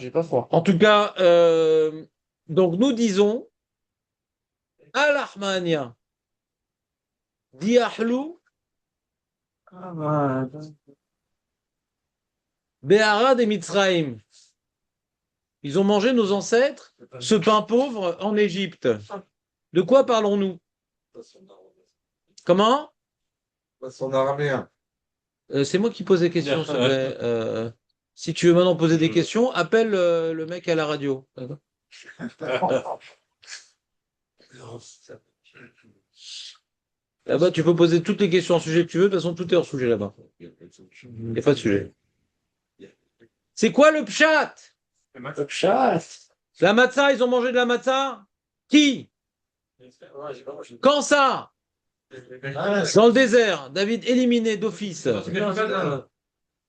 j'ai pas froid. En tout cas, donc nous disons Al-Ahmania, Diahlou, Be'arad et Mitzraïm. Ils ont mangé, nos ancêtres, ce pain pauvre en Égypte. De quoi parlons-nous? Comment? Son araméen. C'est moi qui pose des questions, s'il te plaît. Si tu veux maintenant poser des questions, appelle le mec à la radio. Là-bas, tu peux poser toutes les questions en sujet que tu veux. De toute façon, tout est hors sujet là-bas. Il n'y a pas de sujet. C'est quoi le pshat? Le chat. La matzah, ils ont mangé de la matzah? Qui? Quand ça? Dans le désert. David éliminé d'office.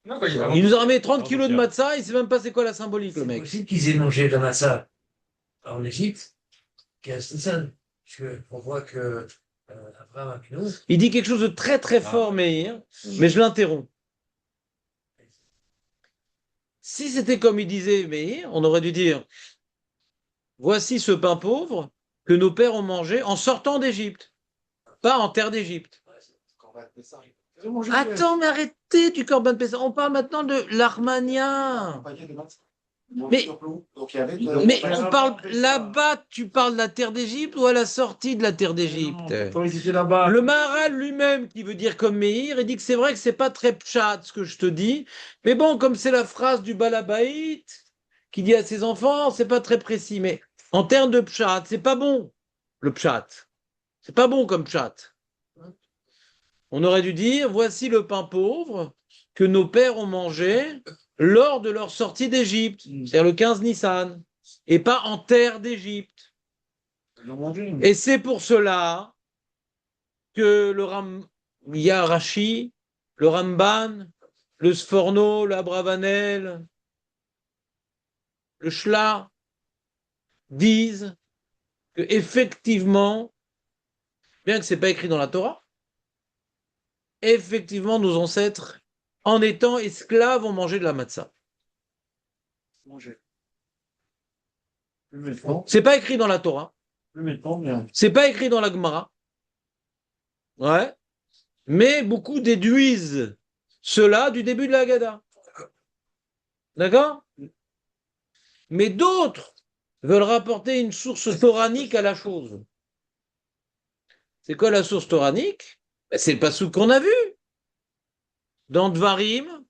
Il nous a ramené 30 kilos de matzah, il ne sait même pas c'est quoi la symbolique, le C'est mec. possible qu'ils aient mangé de la massa en Égypte, c'est ça. Parce qu'on voit que Abraham Avinu, Il dit quelque chose de très très fort, Meir, mais je l'interromps. Si c'était comme il disait Meir, on aurait dû dire voici ce pain pauvre que nos pères ont mangé en sortant d'Égypte, pas en terre d'Égypte. Attends, mais arrêtez du Corban Pessah. On parle maintenant de l'Armania. Mais on parle là-bas, tu parles de la terre d'Égypte ou à la sortie de la terre d'Égypte? Le Maharal lui-même, qui veut dire comme Meir, il dit que c'est vrai que c'est pas très pshat ce que je te dis, mais bon, comme c'est la phrase du Balabaït qui dit à ses enfants, c'est pas très précis, mais en termes de pshat, c'est pas bon, le pshat. C'est pas bon comme pshat. On aurait dû dire, voici le pain pauvre que nos pères ont mangé lors de leur sortie d'Égypte, c'est-à-dire le 15 Nissan, et pas en terre d'Égypte. Et c'est pour cela que il y a Rashi, le Ramban, le Sforno, le Abravanel, le Shla disent que effectivement, bien que ce n'est pas écrit dans la Torah, effectivement, nos ancêtres, en étant esclaves, ont mangé de la matzah. C'est pas écrit dans la Torah. C'est pas écrit dans la Gemara. Ouais. Mais beaucoup déduisent cela du début de la Haggadah. D'accord? Mais d'autres veulent rapporter une source toranique à la chose. C'est quoi la source toranique? Ben, c'est le passouk qu'on a vu. Dans Dvarim.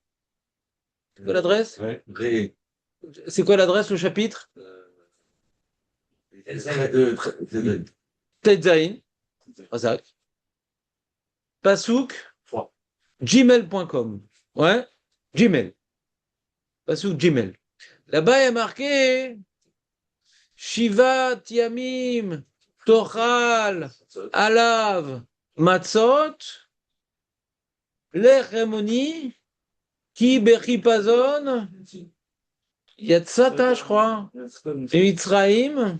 C'est quoi l'adresse? C'est quoi l'adresse, le chapitre? Tetzain. Razak. Passouk. Gmail.com. Ouais. Gmail. Passouk Gmail. Là-bas, il y a marqué Shivat Yamim Tochal Alav Matzot Lechemoni Ki Bechipazon Yatsata, je crois, et Mitzraïm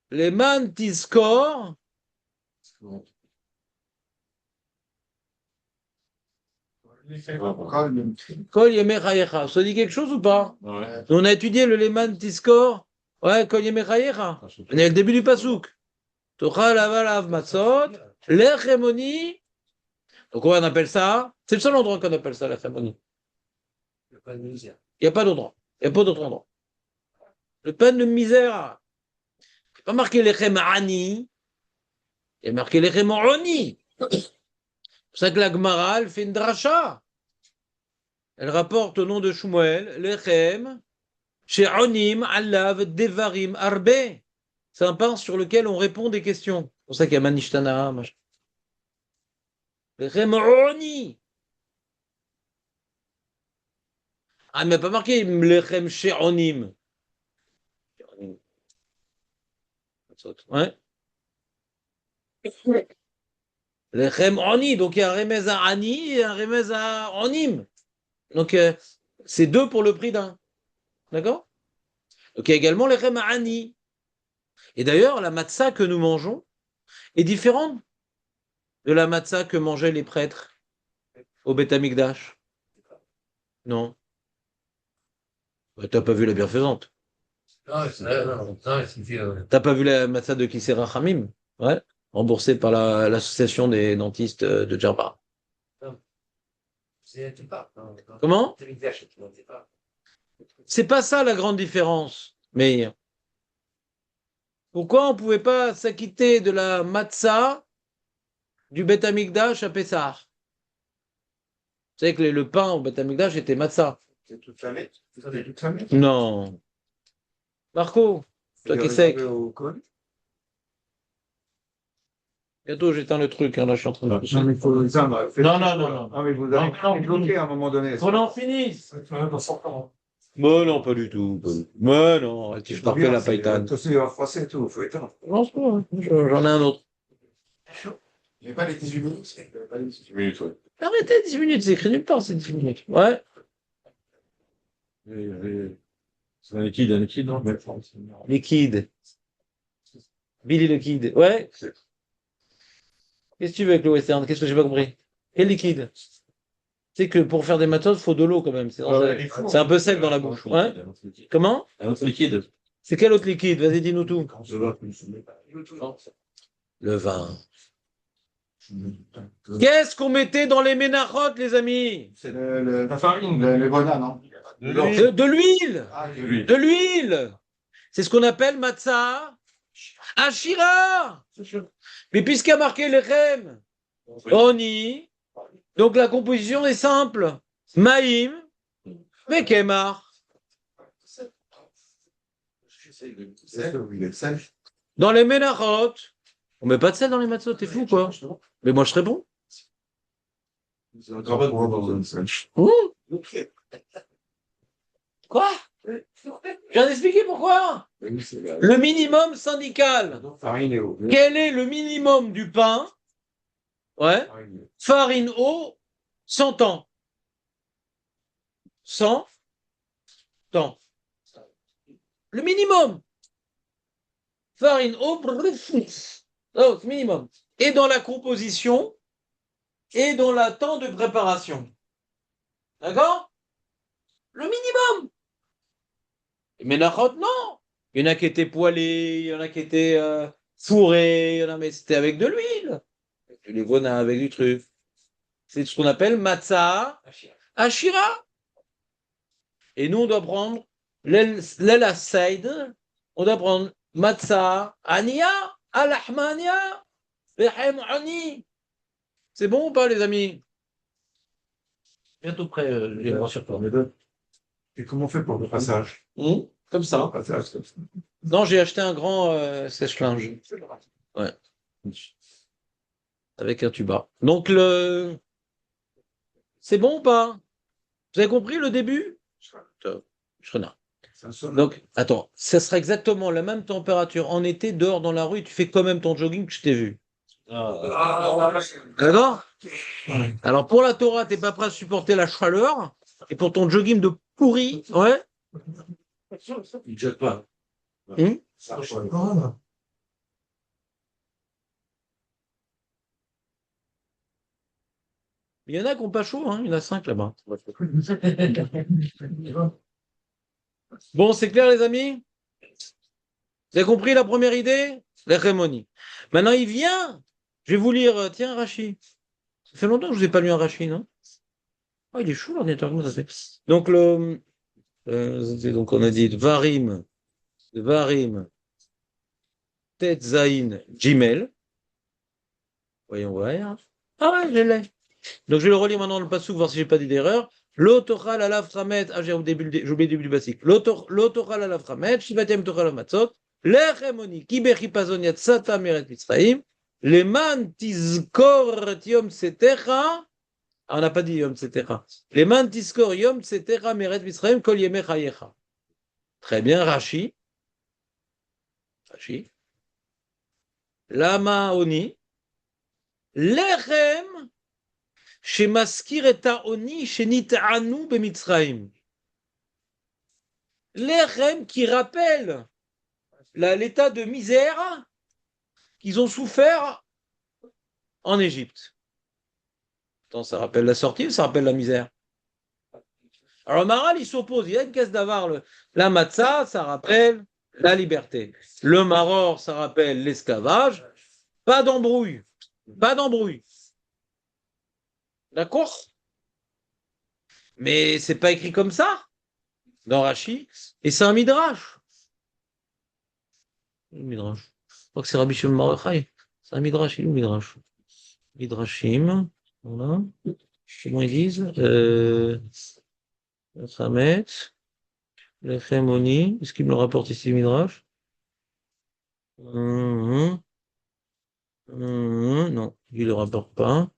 Leman Tizkor. Kol Yemei Chayecha. Ça dit quelque chose ou pas? Ouais. On a étudié le Leman Tizkor. Ouais, Kol Yemei Chayecha. On est au début du Passouk. Tochal Avalav Matzot, l'Echemoni. Donc, on appelle ça. C'est le seul endroit qu'on appelle ça, l'Echemoni. Il n'y a pas d'autre. Il n'y a pas d'autre endroit. Le pain de misère. Il n'y a pas marqué l'Echem Ani. Il y a marqué l'Echem Oni. C'est pour ça que la Gemara, elle fait une dracha. Elle rapporte au nom de Shmuel, l'Echem, chez Onim, Allav, Devarim, Arbe. C'est un pain sur lequel on répond des questions. C'est pour ça qu'il y a Manishtana. L'Echem Oni. Ah, mais il n'y a pas marqué l'Echem chez Onim. Ouais. Lechem Oni, donc il y a un remez à Ani et un remez à Onim. Donc c'est deux pour le prix d'un. D'accord? Donc il y a également Lechem à Ani. Et d'ailleurs, la matzah que nous mangeons est différente de la matzah que mangeaient les prêtres au Beth Amikdash. Non. Bah, t'as pas vu la bienfaisante. Non, il suffit. T'as pas vu la matzah de Kisera Hamim? Ouais. Remboursée par l'association des dentistes de Djerba. C'est pas. Comment? C'est pas. C'est pas ça la grande différence. Mais pourquoi on pouvait pas s'acquitter de la matzah du Beth Amikdash à Pessah? Vous savez que le pain au Beth Amikdash était matzah. C'est toute l'année. C'était toute l'année. Non. Marco, toi qui es sec. Bientôt j'éteins le truc, hein, là je suis en train de pousser. Non, mais il faut le éteindre. Non. Ah, mais vous allez bloquer à un moment donné. Qu'on en finisse. Mais non, pas du tout. Mais non, je parfait la païtane. Tout ça, il va froisser et tout, il faut éteindre. Non, c'est pas, hein. J'en ai un autre. Il n'y a pas les 18 minutes. Il n'y a pas les 18 minutes, ouais. Arrêtez, 10 minutes, c'est écrit nulle part, c'est 10 minutes. Ouais. C'est un liquide, non? Liquide. Billy le Kid. Ouais. Qu'est-ce que tu veux avec le western? Qu'est-ce que j'ai pas compris? Quel liquide? Tu sais que pour faire des matos, il faut de l'eau quand même. C'est un peu sec dans la bouche. Ouais. Comment? Un autre liquide. C'est quel autre liquide? Vas-y, dis-nous tout. Le vin. Qu'est-ce qu'on mettait dans les ménachotes, les amis? C'est la farine, les bananes, non? De l'huile. Ah, de l'huile. De l'huile. C'est ce qu'on appelle matzah Ashira. Mais puisqu'il y a marqué lechem, oni, donc la composition est simple. Maïm, Mekemar. Dans les ménachot, on met pas de sel dans les matzot, t'es fou quoi? Mais moi je serais bon. Quoi? Je viens d'expliquer pourquoi. Le minimum syndical. Quel est le minimum du pain? Ouais. Farine, eau, 100 ans. 100 ans. Le minimum. Farine, eau, oh, minimum. Et dans la composition, et dans le temps de préparation. D'accord? Le minimum. Mais Menachot, non. Il y en a qui étaient poêlés, il y en a qui étaient fourrés, il y en a, mais c'était avec de l'huile. Tu les vois avec du truc. C'est ce qu'on appelle matzah ashira. Et nous, on doit prendre l'el asaïd, on doit prendre matzah ania, alahmania, behem ani. C'est bon ou pas, les amis? Bientôt prêt, les bras sur toi. Et comment on fait pour le passage? Comme ça. Le passage, comme ça. Non, j'ai acheté un grand sèche-linge. Ouais. Avec un tuba. Donc, c'est bon ou pas? Vous avez compris le début? Donc, attends, ça sera exactement la même température en été, dehors dans la rue, tu fais quand même ton jogging que je t'ai vu. D'accord? Alors, pour la Torah, t'es pas prêt à supporter la chaleur, et pour ton jogging de pourri, ouais? Il ne jette pas. Ça marche pas. Il y en a qui n'ont pas chaud, hein? Il y en a 5 là-bas. Bon, c'est clair, les amis? Vous avez compris la première idée? L'hérémonie. Maintenant, il vient. Je vais vous lire, tiens, Rachid. Ça fait longtemps que je ne vous ai pas lu un Rachid, non? Ah, il est chou, l'ordinateur, comment ça se fait? Donc, donc, on a dit Varim, Tetzaïn, Jimel. Voyons voir. Ah ouais, je l'ai. Donc, je vais le relire maintenant le passouk, voir si j'ai pas dit d'erreur. L'otochal ala framet, j'ai oublié le début du basique. L'otochal ala framet, shivatem tochal ala matzot, l'echemoni, kibechi pazon yatsata meret mitzraim, leman tizkor yom setecha, on n'a pas dit yom setecha, leman tizkor yom setecha meret mitzraim kol yemei chayecha. Très bien, Rashi. Lama oni, lechem, shemaskir et ha'oni shenit'anu b'mitzraim. Lechem qui rappelle l'état de misère qu'ils ont souffert en Égypte. Attends, ça rappelle la sortie ou ça rappelle la misère? Alors, Maral, il s'oppose. Il y a une caisse d'avar. La matzah, ça rappelle la liberté. Le maror, ça rappelle l'esclavage. Pas d'embrouille. Pas d'embrouille. D'accord? Mais c'est pas écrit comme ça dans Rashi. Et c'est un midrash. Le midrash. Je crois que c'est Rabbi Shimon bar Yochai. C'est un midrash. Il est où, midrash? Midrashim. Voilà. Comment ils disent? Chametz. L'Echemoni. Est-ce qu'il me le rapporte ici, midrash? Non, il ne le rapporte pas.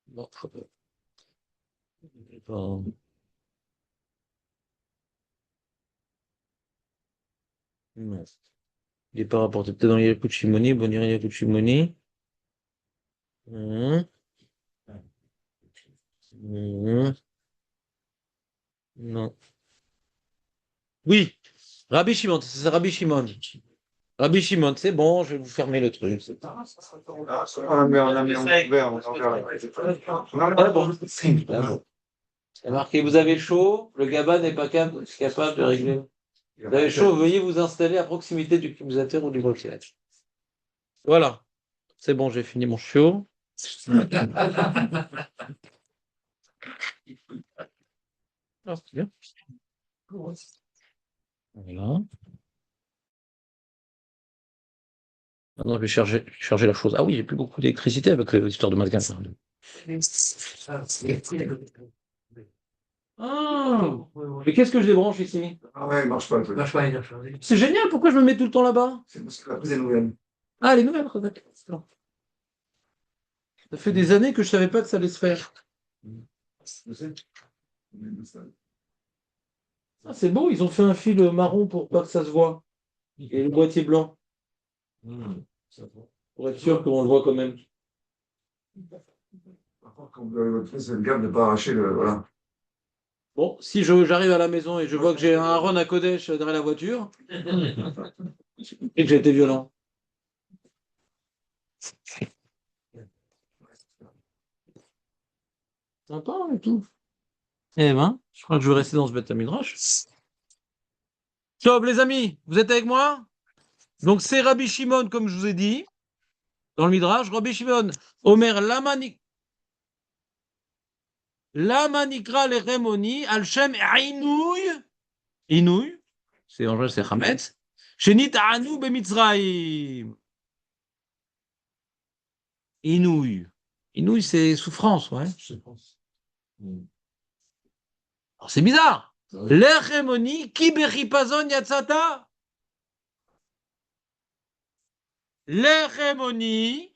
Bon, faut pas. Non. Il n'est pas rapporté. Peut-être dans Yalkut Shimoni. Bon, il y a Yalkut Shimoni. Non. Oui, Rabbi Shimon, c'est Rabbi Shimon. Rabbi Shimon, c'est bon, je vais vous fermer le truc. On a mis en ouvert, Ah bon. Ah bon. C'est marqué, vous avez chaud, le GABA n'est pas capable de régler. Vous avez chaud, veuillez vous installer à proximité du climatiseur ou du ventilateur. Voilà, c'est bon, j'ai fini mon chiot. Ah, c'est bien. Voilà. Maintenant, je vais charger la chose. Ah oui, j'ai plus beaucoup d'électricité avec l'histoire de magasin. Ah, mais qu'est-ce que je débranche ici? Ah ouais, il marche pas le truc. Marche pas, il a C'est génial, pourquoi je me mets tout le temps là-bas? C'est parce que la prise est nouvelle. Ah, les nouvelles, d'accord. Ça fait des années que je savais pas que ça allait se faire. Ah, c'est beau, ils ont fait un fil marron pour pas que ça se voit. Et le boîtier blanc. Pour être sûr qu'on le voit quand même. Par contre, quand vous avez votre prise, garde de ne pas arracher le. Voilà. Bon, si j'arrive à la maison et je vois que j'ai un Aaron à Kodesh derrière la voiture, et que j'ai été violent. Sympa et tout. Eh ben, je crois que je vais rester dans ce Beth Midrash. Top, les amis, vous êtes avec moi? Donc c'est Rabbi Shimon, comme je vous ai dit, dans le Midrash. Rabbi Shimon, Omer Lamanikra lechem al shem Inouy, c'est en vrai c'est Hametz. Shenit anu bemitzraim. Inouï. Inouï, c'est souffrance, ouais. Alors, c'est bizarre. L'Echemoni, qui bechipazon yatsata? L'Echemoni,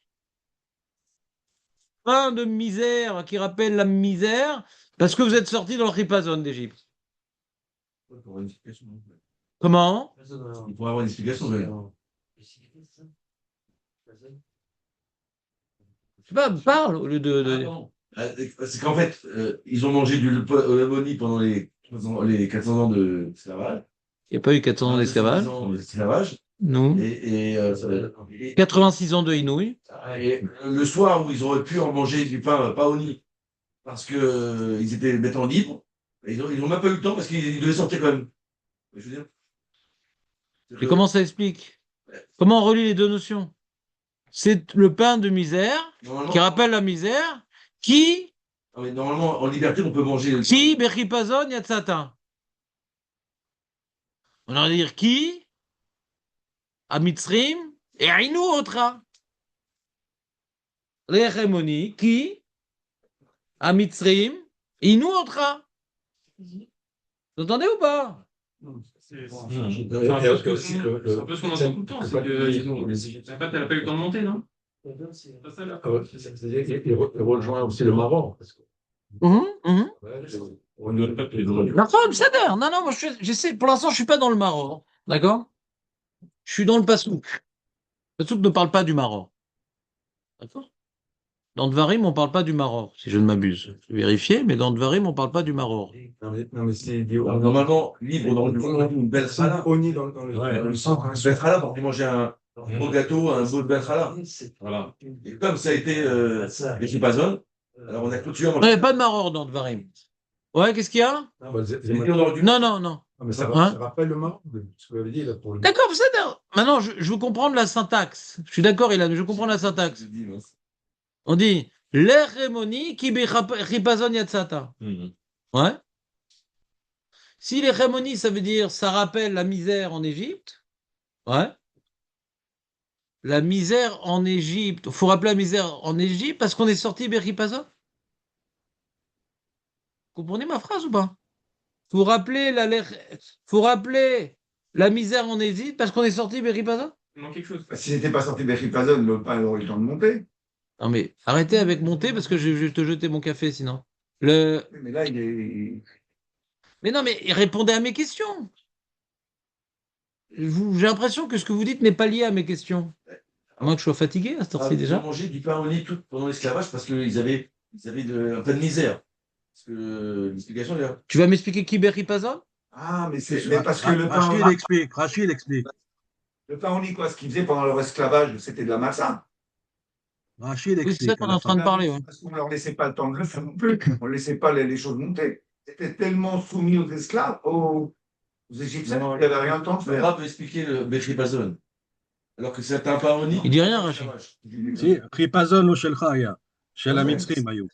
pain de misère qui rappelle la misère, parce que vous êtes sortis dans le chipazon d'Égypte. Comment? Il pourrait avoir une explication. Je sais pas, parle au lieu de... C'est qu'en fait, ils ont mangé du Lemoni pendant les 400 ans d'esclavage. Il n'y a pas eu 400 ans d'esclavage. Non. Et 86 ans de Inouï. Et le soir où ils auraient pu en manger du pain, pas au nid, parce que ils étaient maintenant libres, ils n'ont même pas eu le temps parce qu'ils devaient sortir quand même. Je veux dire. Et comment ça explique? Comment on relie les deux notions? C'est le pain de misère qui rappelle la misère, qui... Non, mais normalement, en liberté, on peut manger... Qui, bechipazon, yatsata. On va dire qui, à Mitzrim, et Aïnou Otra. L'Echemoni, qui, à Mitzrim, Inou Otra. Vous entendez ou pas? C'est un peu ce qu'on entend tout le temps, c'est que en fait, elle n'a pas eu le temps de monter, non? C'est pas ça, là. C'est-à-dire qu'il rejoint aussi le Maroc. D'accord, c'est-à-dire, non, moi j'essaie, pour l'instant je suis pas dans le Maroc, d'accord? Je suis dans le Passouk. Le Passouk ne parle pas du Maroc. D'accord? Dans Dvarim, on ne parle pas du Maroc, si je ne m'abuse. Je vais vérifier, mais dans Dvarim, on ne parle pas du Maroc. Non, mais c'est Normalement, libre dans le monde, une belle challah. dans Le centre, une belle challah pour manger un beau gâteau, un beau belle challah. Voilà. Et comme ça a été les chipazon, Alors on a clôturé. Non, il n'y a pas de maror dans Dvarim. Ouais, qu'est-ce qu'il y a? Non, bah, On aurait dû- Non, non, non. mais ça, Hein? ça rappelle le Maroc, ce que vous avez dit là pour le. D'accord, maintenant, je veux comprendre la syntaxe. Je suis d'accord, il a, je comprends la syntaxe. Je dis, mince. On dit l'Echemoni qui ripazon yatsata. Ouais. Si l'Echemoni, ça veut dire ça rappelle la misère en Égypte. Ouais. La misère en Égypte. Il faut rappeler la misère en Égypte parce qu'on est sorti Beripazon. Vous comprenez ma phrase ou pas? Faut rappeler faut rappeler la misère en Égypte parce qu'on est sorti Beripazon. Il manque quelque chose. Si c'était pas sorti Beripazon, le pain aurait eu le temps de monter. Non mais arrêtez avec monter parce que je vais te jeter mon café sinon. Le... Oui, mais là, il est. Mais non mais répondez à mes questions. J'ai l'impression que ce que vous dites n'est pas lié à mes questions. À moins que je sois fatigué à cette heure-ci Ils déjà. ont mangé du pain au nez tout pendant l'esclavage parce qu'ils avaient, un peu de misère. Parce que l'explication est là. Tu vas m'expliquer qui Beripazon? Ah, mais parce que le pain. Rachid explique. Le pain au nid, quoi, ce qu'ils faisaient pendant leur esclavage, c'était de la massa. Rachid Oui, c'est ça qu'on est en train de parler. Ouais. Parce qu'on ne leur laissait pas le temps de le faire non plus. On ne laissait pas les choses monter. C'était tellement soumis aux esclaves, aux Égyptiens, Non, qu'il n'y avait rien le temps de Le faire. rab veut expliquer le Bechibazon. Alors que c'est un pain au nid. Il dit rien, Rachid. Si, Ripazon ou Shelchaya. Shel Amitzrim, Ayou.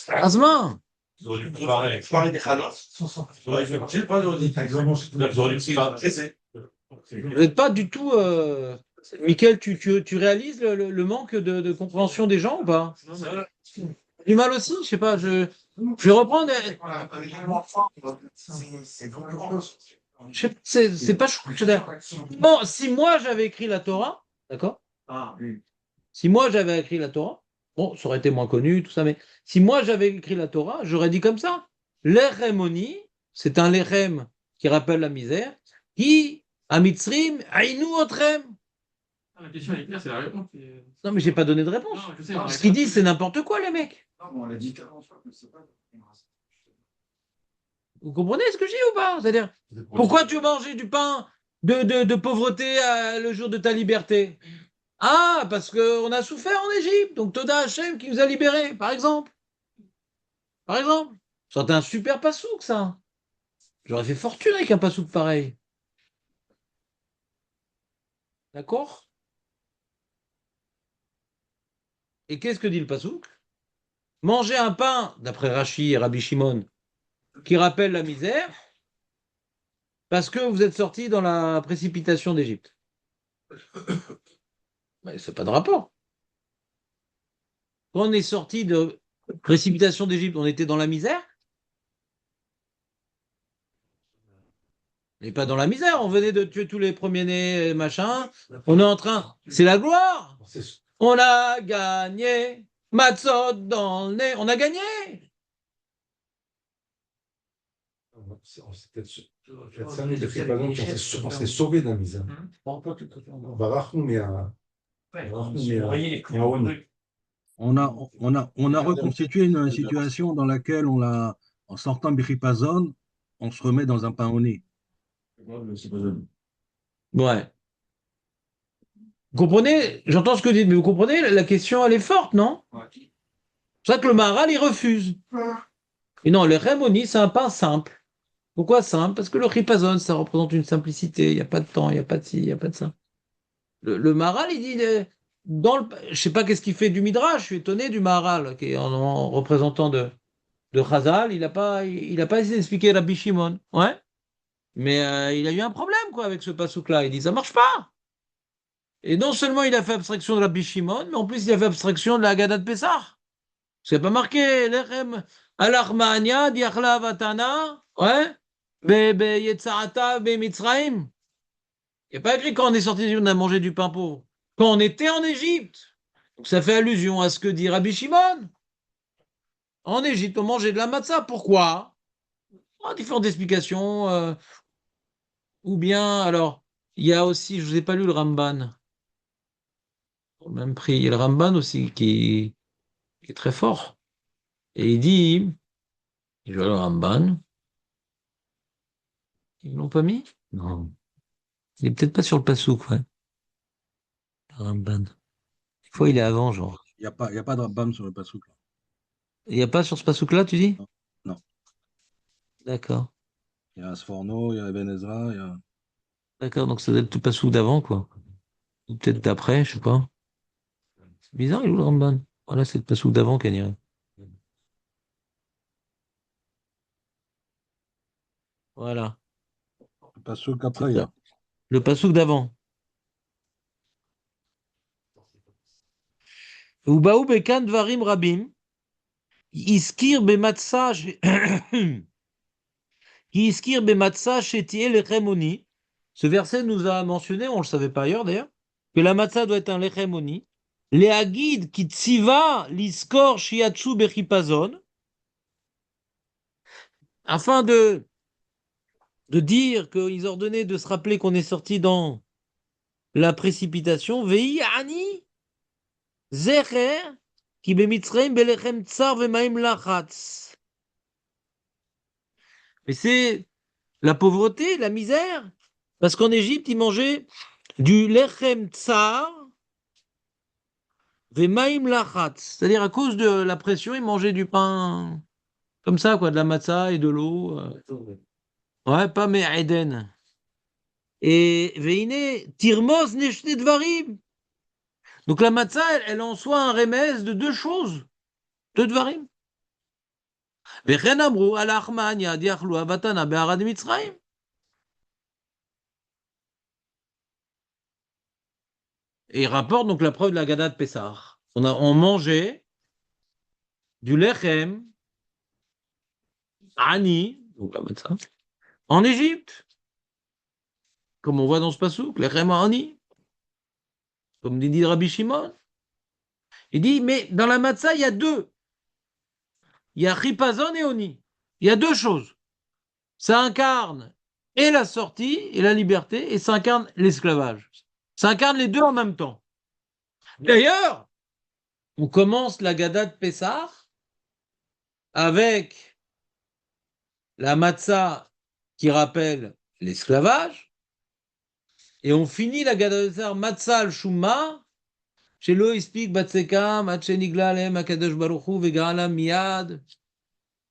Asma, Ils auraient dû préparer. Parler des Khalas. Ils auraient fait manger le pain au nid. Ils auraient dû Pressé. vous n'êtes pas du tout. Mickaël, tu réalises le manque de compréhension des gens ou pas? Du mal aussi, je sais pas. Je vais reprendre. C'est pas chou. Bon, si moi j'avais écrit la Torah, d'accord? Ah, oui. Si moi j'avais écrit la Torah, bon, ça aurait été moins connu, tout ça, mais si moi j'avais écrit la Torah, j'aurais dit comme ça. L'Echemoni, c'est un lechem qui rappelle la misère, qui, à Mitzrim, aïnou otrem. La question est claire, c'est la réponse. Non, mais j'ai pas donné de réponse. Non, je sais, Ce qu'ils disent, c'est n'importe quoi, les mecs. Non, mais on l'a dit avant, je sais pas. Vous comprenez ce que je dis ou pas? C'est-à-dire, pourquoi tu manges du pain de pauvreté le jour de ta liberté? Ah, parce qu'on a souffert en Égypte, donc Toda Hachem qui nous a libérés, par exemple. Par exemple. Ça un super passouk, ça. J'aurais fait fortune avec un passouk pareil. D'accord? Et qu'est-ce que dit le passouk? Manger un pain, d'après Rashi et Rabbi Shimon, qui rappelle la misère, parce que vous êtes sortis dans la précipitation d'Égypte. Mais c'est pas de rapport. Quand on est sorti de précipitation d'Égypte, on était dans la misère? On n'est pas dans la misère, on venait de tuer tous les premiers-nés, machin. On est en train. C'est la gloire! On a gagné! Matzot dans le nez, on a gagné! On s'est sauvé de la misère. On a reconstitué une situation dans laquelle en sortant Biripazon, on se remet dans un pain au nez. Ouais. Vous comprenez? J'entends ce que vous dites, mais vous comprenez? La question, elle est forte, non? C'est pour ça que le Maharal, il refuse. Et non, le Rémoni, c'est un pain simple. Pourquoi simple? Parce que le Ripazon, ça représente une simplicité. Il n'y a pas de temps, il n'y a pas de ci, il n'y a pas de ça. Le Maharal, il dit, je sais pas qu'est-ce qu'il fait du Midrash, je suis étonné du Maharal, qui est en représentant de Chazal, il n'a pas essayé d'expliquer Rabbi Shimon. Ouais. Mais il a eu un problème, quoi, avec ce pasouk-là. Il dit, ça marche pas. Et non seulement il a fait abstraction de Rabbi Shimon, mais en plus il a fait abstraction de la Haggadah de Pessah. C'est pas marqué, Lechem al-Armania, Diachla Vatana, ouais, Yetzarata, Mitzraim. Il n'y a pas écrit quand on est sorti, on a mangé du pain pauvre. Quand on était en Égypte. Donc ça fait allusion à ce que dit Rabbi Shimon. En Égypte, on mangeait de la matzah. Pourquoi? Différentes explications. Ou bien, alors, il y a aussi, je ne vous ai pas lu le Ramban. Au même prix, il y a le Ramban aussi qui est très fort. Et il dit, il va le Ramban. Ils ne l'ont pas mis? Non. Il n'est peut-être pas sur le Passouk, ouais. Le Ramban. Des fois, il est avant, genre. Il n'y a pas de Rambam sur le Passouk. Il n'y a pas sur ce pasouk-là, tu dis? Non. D'accord. Il y a Sforno, il y a Eben Ezra, il y a... D'accord, donc ça doit être le pasouk d'avant, quoi. Ou peut-être d'après, je sais pas. C'est bizarre, il est où le Ramban? Voilà, c'est le pasouk d'avant, Kanye. Voilà. Pas sûr qu'après, il y a. Le pasouk d'avant. Ubaou bekan dvarim rabim. Iskir bematzah. Iskir bematzah shetie lechem oni. Ce verset nous a mentionné, on ne le savait pas ailleurs d'ailleurs, que la matzah doit être un lechem oni. Leagid ki tziva liskor shiatsu bechipazon. Afin de dire qu'ils ordonnaient de se rappeler qu'on est sorti dans la précipitation. Vei ani zecher ki bemitzreim belechem tsar vemaim lachatz. Mais c'est la pauvreté, la misère, parce qu'en Égypte, ils mangeaient du lechem tsar vemaim lachatz. C'est-à-dire à cause de la pression, ils mangeaient du pain comme ça, quoi, de la matzah et de l'eau. Ouais, pas mais Eden. Et veine tirmos neshte dvarim. Donc la matzah, elle en soi un remèze de deux choses, deux dvarim. Vechen amru al achmania diachlu avatana be'arad mitzrayim. Et il rapporte donc la preuve de la Gada de Pessah. On mangeait du lechem ani, donc la matzah, en Égypte, comme on voit dans ce passouk, lechem ani, comme dit Rabbi Shimon. Il dit, mais dans la matzah, il y a deux. Il y a chipazon et oni. Il y a deux choses. Ça incarne et la sortie et la liberté, et ça incarne l'esclavage. Ça incarne les deux en même temps. D'ailleurs, on commence la Gada de Pessah avec la matzah qui rappelle l'esclavage, et on finit la Gada de Pessah matzah al-shumma, chez lo explique batsekam, atchenigla alem, akadosh baruchu, vegarala miyad.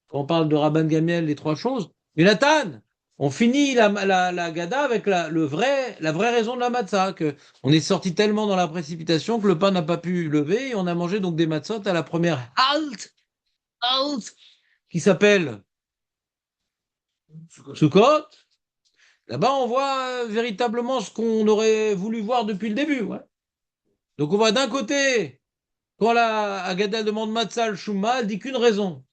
Quand on parle de Rabban Gamiel, les trois choses. Mais Nathan, on finit la Gada avec la vraie raison de la matzah, que on est sorti tellement dans la précipitation que le pain n'a pas pu lever, et on a mangé donc des matzot à la première halt, qui s'appelle Sukkot. Là-bas, on voit véritablement ce qu'on aurait voulu voir depuis le début. Ouais. Donc on voit d'un côté, quand la Agada demande matzah al shumma, elle dit qu'une raison.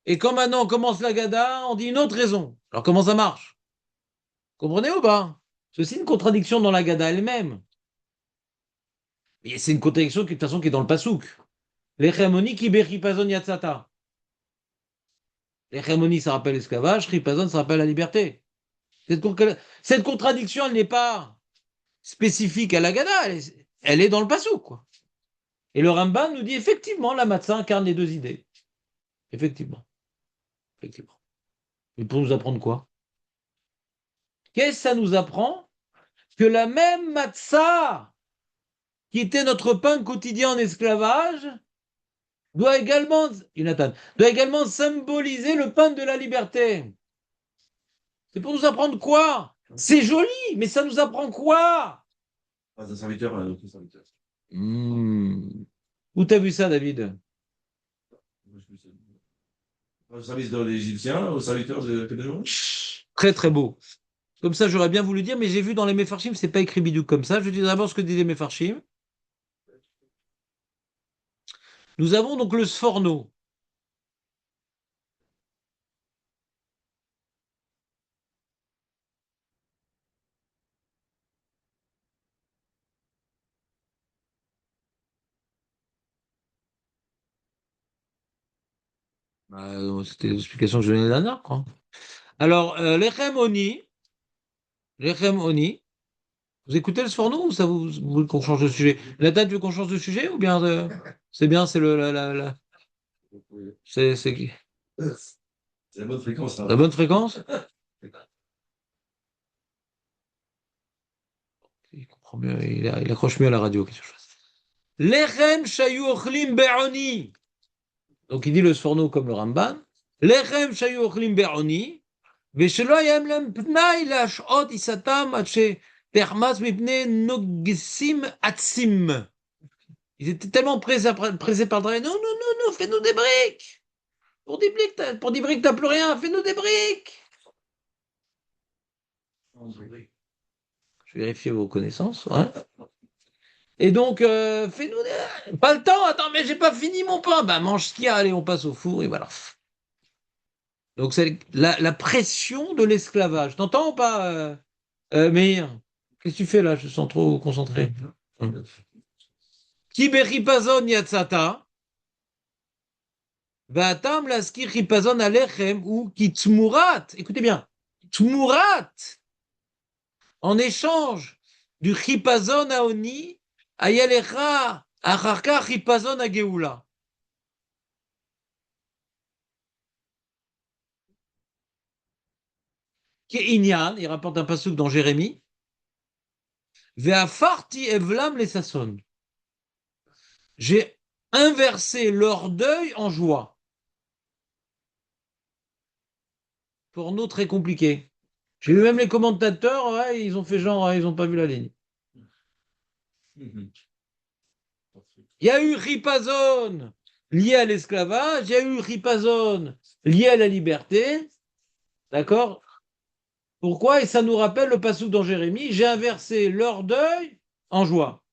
Et quand maintenant on commence la Gada, on dit une autre raison. Alors comment ça marche? Comprenez ou pas? C'est aussi une contradiction dans la Gada elle-même. Et c'est une contradiction qui, de toute façon, qui est dans le Passouk. L'Echemoni qui bechipazon yatsata. L'Echemoni, ça rappelle l'esclavage, chipazon, ça rappelle la liberté. Cette contradiction, elle n'est pas spécifique à la Gada, elle est dans le Passouk, quoi. Et le Ramban nous dit effectivement, la matzah incarne les deux idées. Effectivement. Effectivement. Mais pour nous apprendre quoi? Qu'est-ce que ça nous apprend? Que la même matzah qui était notre pain quotidien en esclavage doit également, Jonathan, doit également symboliser le pain de la liberté. C'est pour nous apprendre quoi? C'est joli, mais ça nous apprend quoi? Un serviteur, un autre serviteur. Où t'as vu ça, David? Au service de l'Égyptien, au serviteur de Pédagogue. Très très beau. Comme ça, j'aurais bien voulu dire, mais j'ai vu dans les Mefarchim, c'est pas écrit bidou comme ça. Je dis d'abord ce que disaient les Mefarchim. Nous avons donc le Sforno. C'était l'explication que je donnais la dernière, quoi. Alors, Lechem Oni, vous écoutez le Sforno ou ça vous voulez qu'on change de sujet? La date, tu veux qu'on change de sujet ou bien c'est bien, c'est c'est C'est la bonne fréquence. Hein. la bonne fréquence? Il comprend mieux, il accroche mieux à la radio. Qu'est-ce que je fasse? Lechem shayu ochlim be'oni. Donc il dit le Sforno comme le Ramban, Lechem shayu ochlim be'oni, ושלא היה להם פנאי להשעות עיסתם עד שתחמס מפני נוגסים עצים. Ils étaient tellement pressés par le travail. Non, non, non, non, fais-nous des briques. Pour des briques, t'as plus rien. Fais-nous des briques. Je vais vérifier vos connaissances. Ouais. Et donc, fais-nous des... Pas le temps. Attends, mais j'ai pas fini mon pain. Bah, mange ce qu'il y a. Allez, on passe au four et voilà. Donc, c'est la pression de l'esclavage. T'entends ou pas, Meir? Qu'est-ce que tu fais là? Je me sens trop concentré. Ki beripazon yatsata, va'atam laskir ripazon alechem ou ki tmurat. Écoutez bien, tmurat, en échange du ripazon aoni, ayalecha acharka ripazon ageula. Inyan, il rapporte un passouk dans Jérémie. Ve'afarti evlam les sasson. J'ai inversé leur deuil en joie. Pour nous, très compliqué. J'ai vu même les commentateurs, ouais, ils ont fait genre, ouais, ils n'ont pas vu la ligne. Il y a eu ripazon lié à l'esclavage, il y a eu ripazon lié à la liberté. D'accord? Pourquoi? Et ça nous rappelle le passouk dans Jérémie, j'ai inversé leur deuil en joie.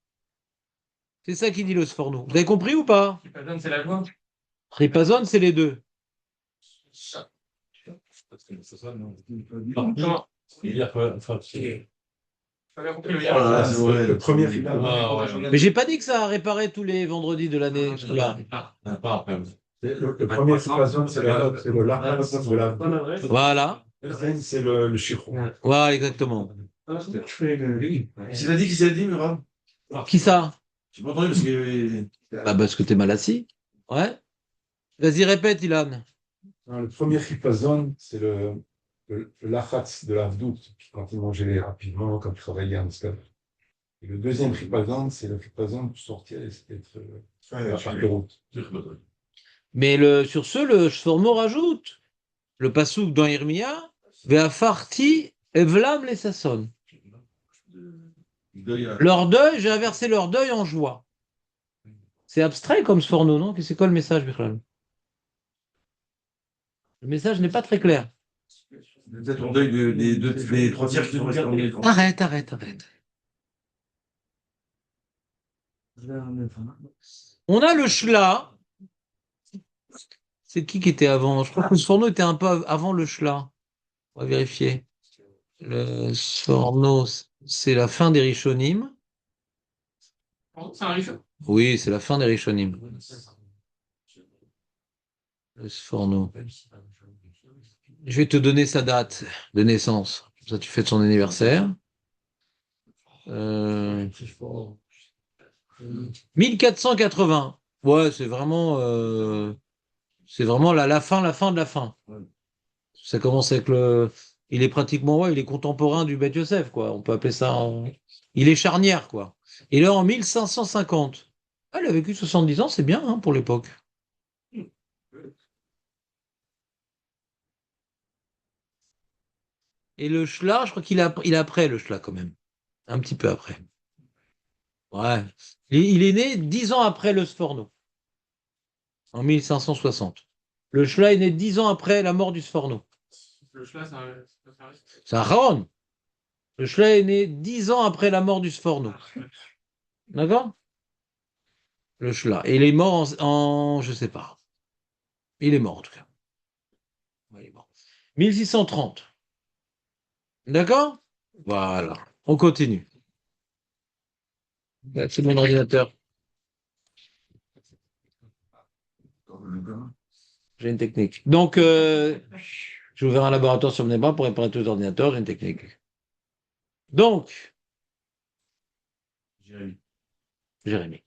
C'est ça qui dit le Sforno. Vous avez compris ou pas? Ripazon, c'est la joie. Ripazon, c'est les deux. Comment? Le premier Mais j'ai pas dit que ça a réparé tous les vendredis de l'année. Là. Le premier ripazon, c'est le lachat de la. Voilà. Le deuxième, c'est le chiron. Voilà, exactement. Qui l'a dit, Murat? Qui ça? J'ai pas entendu parce que. Bah parce que t'es mal assis. Ouais. Vas-y, répète, Ilan. Non, le premier ripazon, c'est le lachat de la vdout, quand il mangeait rapidement, quand il travaillait en esclave. Et le deuxième ripazon, c'est le ripazon pour sortir et être de route. Mais sur ce, le Sforno rajoute le passouk dans Irmia, Ve'afarti evlam les sasson. Leur deuil, j'ai inversé leur deuil en joie. C'est abstrait comme Sforno, non? C'est quoi le message, Bichlal? Le message n'est pas très clair. Peut-être en deuil des trois tiers qui sont restés en milieu. Arrête. On a le Shla. C'est qui était avant? Je crois que le Sforno était un peu avant le Shla. On va vérifier. Le Sforno, c'est la fin des Rishonim. C'est un Rishon. Oui, c'est la fin des Rishonim. Le Sforno. Je vais te donner sa date de naissance. Comme ça, tu fêtes son anniversaire. 1480. Ouais, c'est vraiment la fin de la fin. Ça commence avec il est pratiquement, ouais, il est contemporain du Beth Yosef, quoi. On peut appeler ça. Il est charnière, quoi. Et là, en 1550. Ah, il a vécu 70 ans, c'est bien, hein, pour l'époque. Et le Shla, je crois qu'il est après le Shla, quand même. Un petit peu après. Ouais. Il est né 10 ans après le Sforno. En 1560. Le Shla est né 10 ans après la mort du Sforno. Le Shla, C'est un Haron. Le Shla est né 10 ans après la mort du Sforno. D'accord? Le Shla. Et il est mort je sais pas. Il est mort, en tout cas. Ouais, il est mort. 1630. D'accord? Voilà. On continue. C'est mon ordinateur. J'ai une technique. Donc, j'ai ouvert un laboratoire sur mes bras pour réparer tous les ordinateurs. J'ai une technique. Donc, Jérémie.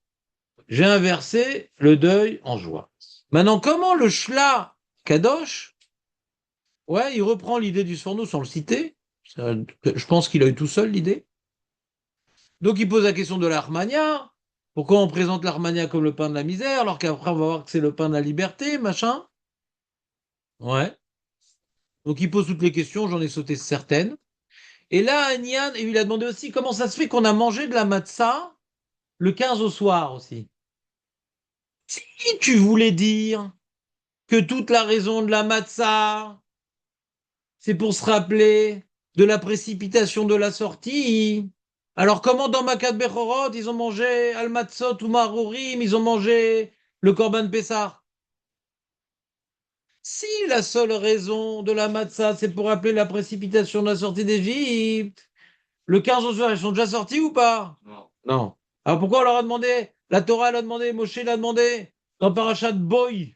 J'ai inversé le deuil en joie. Maintenant, comment le Shla Kadosh, ouais, il reprend l'idée du Sforno sans le citer. Je pense qu'il a eu tout seul l'idée. Donc, il pose la question de l'Armania. Pourquoi on présente l'Armania comme le pain de la misère, alors qu'après on va voir que c'est le pain de la liberté, machin? Ouais. Donc il pose toutes les questions, j'en ai sauté certaines. Et là, Agnan, il a demandé aussi comment ça se fait qu'on a mangé de la matzah le 15 au soir aussi. Si tu voulais dire que toute la raison de la matzah, c'est pour se rappeler de la précipitation de la sortie. Alors comment dans Makat Bechorot, ils ont mangé Al-Matzot ou Marourim, ils ont mangé le Korban Pessah? Si la seule raison de la matzah, c'est pour rappeler la précipitation de la sortie d'Égypte, le 15 au soir, ils sont déjà sortis ou pas? Non. Non. Alors pourquoi on leur a demandé? La Torah l'a demandé, Moshe l'a demandé, dans Parashat Boy,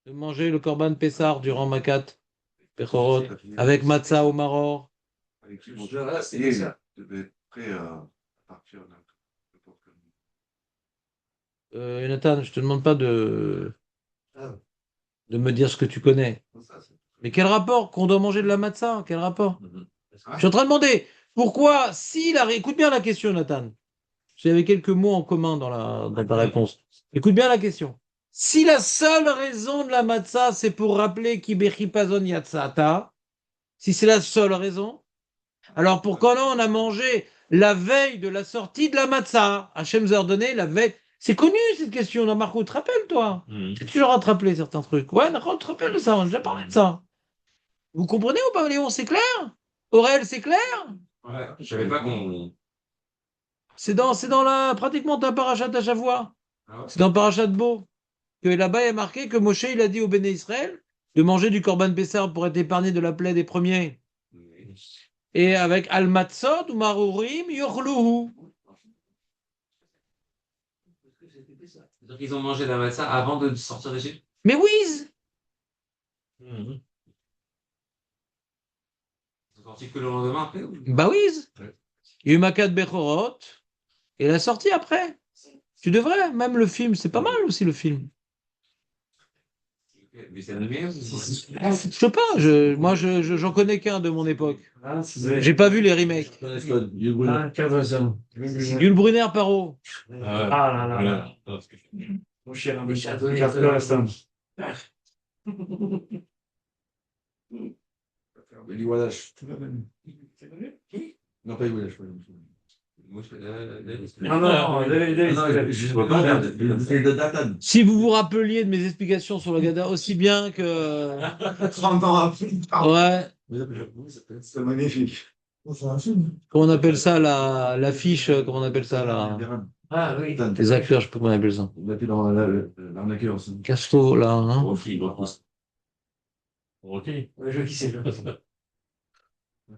de manger le Korban Pessah durant Makat Bechorot, avec matzah au maror. Avec qui ça devait être prêt à partir d'un. Jonathan, je te demande pas de me dire ce que tu connais. Mais quel rapport qu'on doit manger de la matzah? Quel rapport? Je suis en train de demander pourquoi, si la. Écoute bien la question, Nathan. Il y avait quelques mots en commun dans ta réponse. Écoute bien la question. Si la seule raison de la matzah, c'est pour rappeler qu'Ibechi Pazon Yatzata, si c'est la seule raison, alors pourquoi non on a mangé la veille de la sortie de la matzah? Hachem nous a ordonné la veille. C'est connu cette question, non, Marco, tu te rappelles, toi? Tu toujours à te rappeler certains trucs. Ouais, d'accord, tu te rappelles de ça, on a déjà parlé de ça. Vous comprenez ou pas, Léon, c'est clair? Aurel, c'est clair? Ouais, je savais pas qu'on. C'est dans la, pratiquement ta parachat à Shavua. Ah ouais. C'est dans parachat Bo. Que là-bas, il est marqué que Moshe, il a dit au Béné Israël de manger du Korban Pessah pour être épargné de la plaie des premiers. Et avec Al-Matzot ou Marourim, Yorluhu. Donc ils ont mangé la matzah avant de sortir d'Égypte. Mais oui! Ils sont sortis que le lendemain après ou... Bah oui! Ouais. Il y a eu Makat Bechorot et la sortie après. Tu devrais, même le film, c'est pas mal aussi le film. Mais c'est animé ou... Je sais pas, moi j'en connais qu'un de mon époque. J'ai pas vu les remakes. Yul Brunner Paro. Ah là là. Mon cher ami, Eli Wadash. Non, pas Eli Wadash. Je vois pas. C'est de Datan. Si vous vous rappeliez de mes explications sur le Gada aussi bien que. 30 ans après. Ouais. C'est magnifique. Comment on appelle ça, l'affiche, comment on appelle ça, Ah oui. les acteurs, je sais pas comment on appelle ça. On a fait dans l'arnaqueur aussi. Casto, là, hein. Ok. Je qui c'est.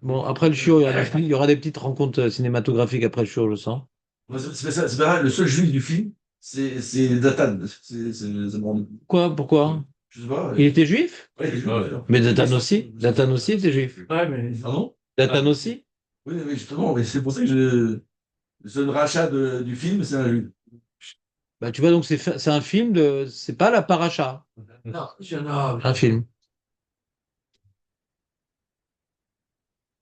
Bon, après le chiot, il y aura des petites rencontres cinématographiques après le chiot, je sens. C'est pas le seul juif du film, c'est Datan. Ça me rend- Quoi, pourquoi? Je sais pas. Il était juif? Ouais, il est juif, Ouais. bien sûr. Mais Datan aussi était juif. Ouais, mais. Pardon? Datan aussi? Oui, oui, justement, mais c'est pour ça que le seul rachat du film, c'est un juif. Bah, tu vois, donc c'est un film de. C'est pas la paracha, Non, jeune homme. un film.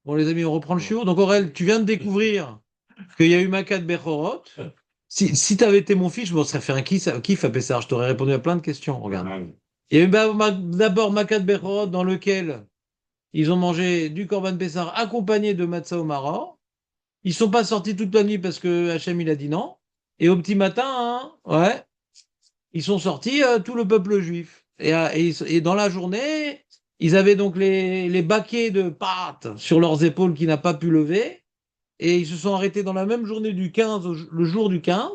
Bon, les amis, on reprend le chiot. Donc, Aurel, tu viens de découvrir qu'il y a eu Makat Bechorot. Si tu avais été mon fils, je me serais fait un kiff à Pessar. Je t'aurais répondu à plein de questions. Regarde. Il y a eu d'abord Makat Bechorot dans lequel ils ont mangé du Korban Pessar accompagné de Matzah au Maror. Ils sont pas sortis toute la nuit parce que Hachem il a dit non. Et au petit matin, hein, ouais, ils sont sortis tout le peuple juif. Et dans la journée, ils avaient donc les baquets de pâtes sur leurs épaules qui n'a pas pu lever. Et ils se sont arrêtés dans la même journée du 15, le jour du 15,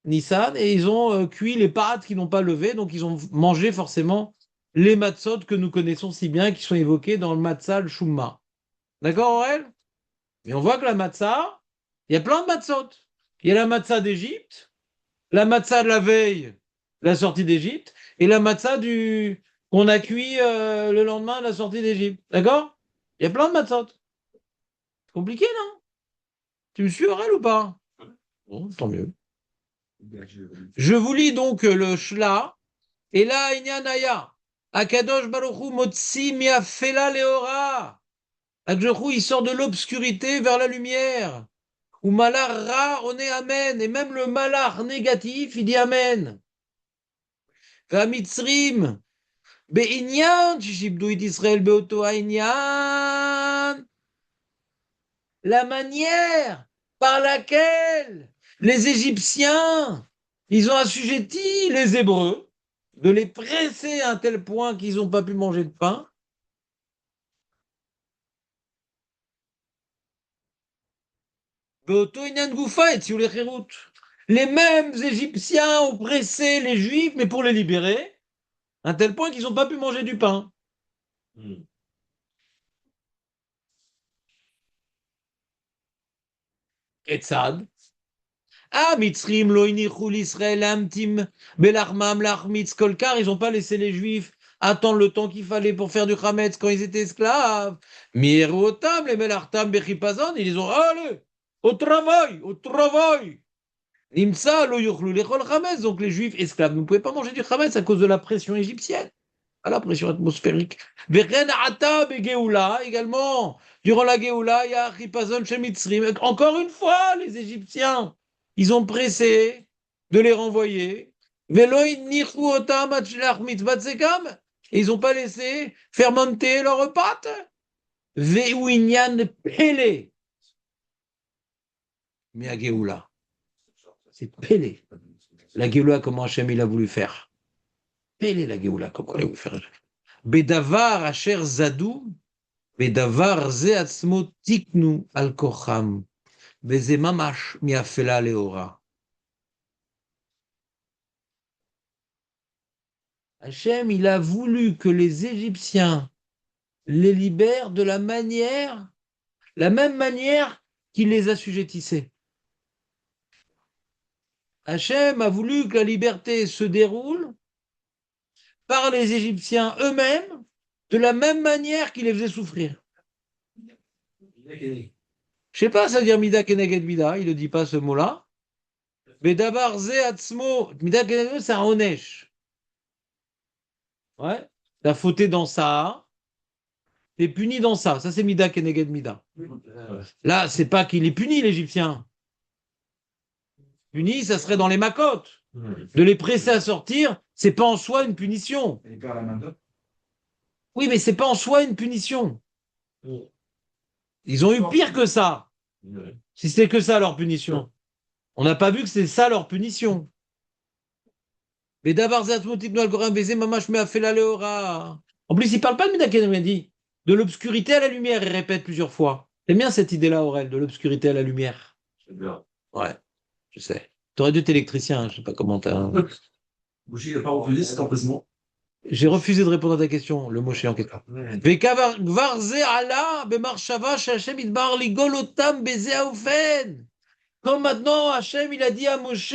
Nissan, et ils ont cuit les pâtes qui n'ont pas levé. Donc ils ont mangé forcément les matzot que nous connaissons si bien, qui sont évoqués dans le matzah, le shumma. D'accord, Aurel? Mais on voit que la matzah, il y a plein de matzot. Il y a la matzah d'Égypte, la matzah de la veille, la sortie d'Égypte, et la matzah qu'on a cuit le lendemain de la sortie d'Égypte. D'accord? Il y a plein de matzot. C'est compliqué, non? Tu me suis, Aurel, ou pas? Bon, tant mieux. Je vous lis donc le Shla. Et là, Inyanaya, Akadosh Baruchu Motsi Miafela Leora. Akadosh il sort de l'obscurité vers la lumière. ou malach ra, on est amen. Et même le malach négatif, il dit amen. Vamitzrim, be'inyan, shishibdu it Israël beoto ha'inyan. La manière par laquelle les Égyptiens, ils ont assujetti les Hébreux, de les presser à un tel point qu'ils n'ont pas pu manger de pain. Les mêmes Égyptiens ont pressé les Juifs, mais pour les libérer, à un tel point qu'ils n'ont pas pu manger du pain. Et Tzad. Ah, Mitzrim, Loinichou, l'Israël, Amtim, Belarmam, Lachmitz, Kolkar, ils n'ont pas laissé les Juifs attendre le temps qu'il fallait pour faire du Chametz quand ils étaient esclaves. Mirotam, les Melartam, Bechipazon, ils ont allez, au travail, au travail. Nimsa, lo yuchlu, lechol Chametz, donc les Juifs esclaves ne pouvaient pas manger du Chametz à cause de la pression égyptienne, à la pression atmosphérique. Vechen ata begeoula, également, durant la Géoula, il y a Chipazon chez Mitzrim. Encore une fois, les Égyptiens. Ils ont pressé de les renvoyer. Et ils n'ont pas laissé fermenter leurs pâtes. Pélé. Mais à Géoula, c'est Pélé. La Géoula, comment Hachem il a voulu faire. Pélé la Géoula, comment il a voulu faire. Bedavar Asher Zadou, Bedavar Ze Atzmo Tiknu Al Kocham. Veze mamash miafela leora. Hachem, il a voulu que les Égyptiens les libèrent de la même manière qu'il les assujettissait. Hachem a voulu que la liberté se déroule par les Égyptiens eux-mêmes de la même manière qu'il les faisait souffrir. Je sais pas, ça veut dire Mida Keneged Mida, il ne dit pas ce mot-là. Mais d'abord, Ze Atzmo, Mida Keneged, c'est un Onesh. Ouais, t'as fauté dans ça, t'es puni dans ça. Ça, c'est Mida Keneged Mida. Là, c'est pas qu'il est puni, l'Égyptien. Puni, ça serait dans les macotes. De les presser à sortir, c'est pas en soi une punition. Oui, mais c'est pas en soi une punition. Ils ont eu pire que ça. Si c'était que ça leur punition. On n'a pas vu que c'est ça leur punition. Mais d'abord, en plus, il ne parle pas de Midakenedi, de l'obscurité à la lumière, il répète plusieurs fois. J'aime bien cette idée-là, Aurel, de l'obscurité à la lumière. C'est bien. Ouais, je sais. Tu aurais dû être électricien, je ne sais pas comment t'as. Boucher, il n'a pas refusé cet empressement. J'ai refusé de répondre à ta question, le mot en quelque part. Comme maintenant, Hachem, il a dit à Moshe,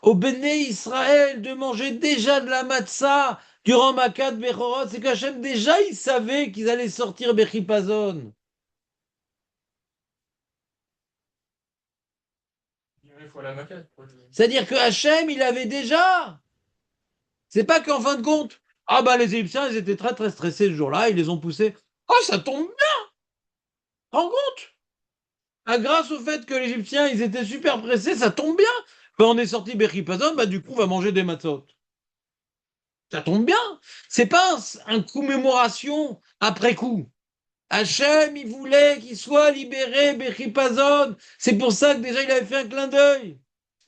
au Béné Israël, de manger déjà de la matzah durant Makat Bechorot, c'est qu'Hachem, déjà, il savait qu'ils allaient sortir Bechipazon. C'est-à-dire que Hachem, il avait déjà. C'est pas qu'en fin de compte, ah bah les Égyptiens, ils étaient très très stressés ce jour-là, ils les ont poussés. Ah, ça tombe bien! Rends compte? Ah, grâce au fait que les Égyptiens, ils étaient super pressés, ça tombe bien. Ben, on est sorti Bechipazon, bah du coup, on va manger des matzot. Ça tombe bien. C'est pas un commémoration après coup. Hachem, il voulait qu'il soit libéré, Bechipazon. C'est pour ça que déjà, il avait fait un clin d'œil.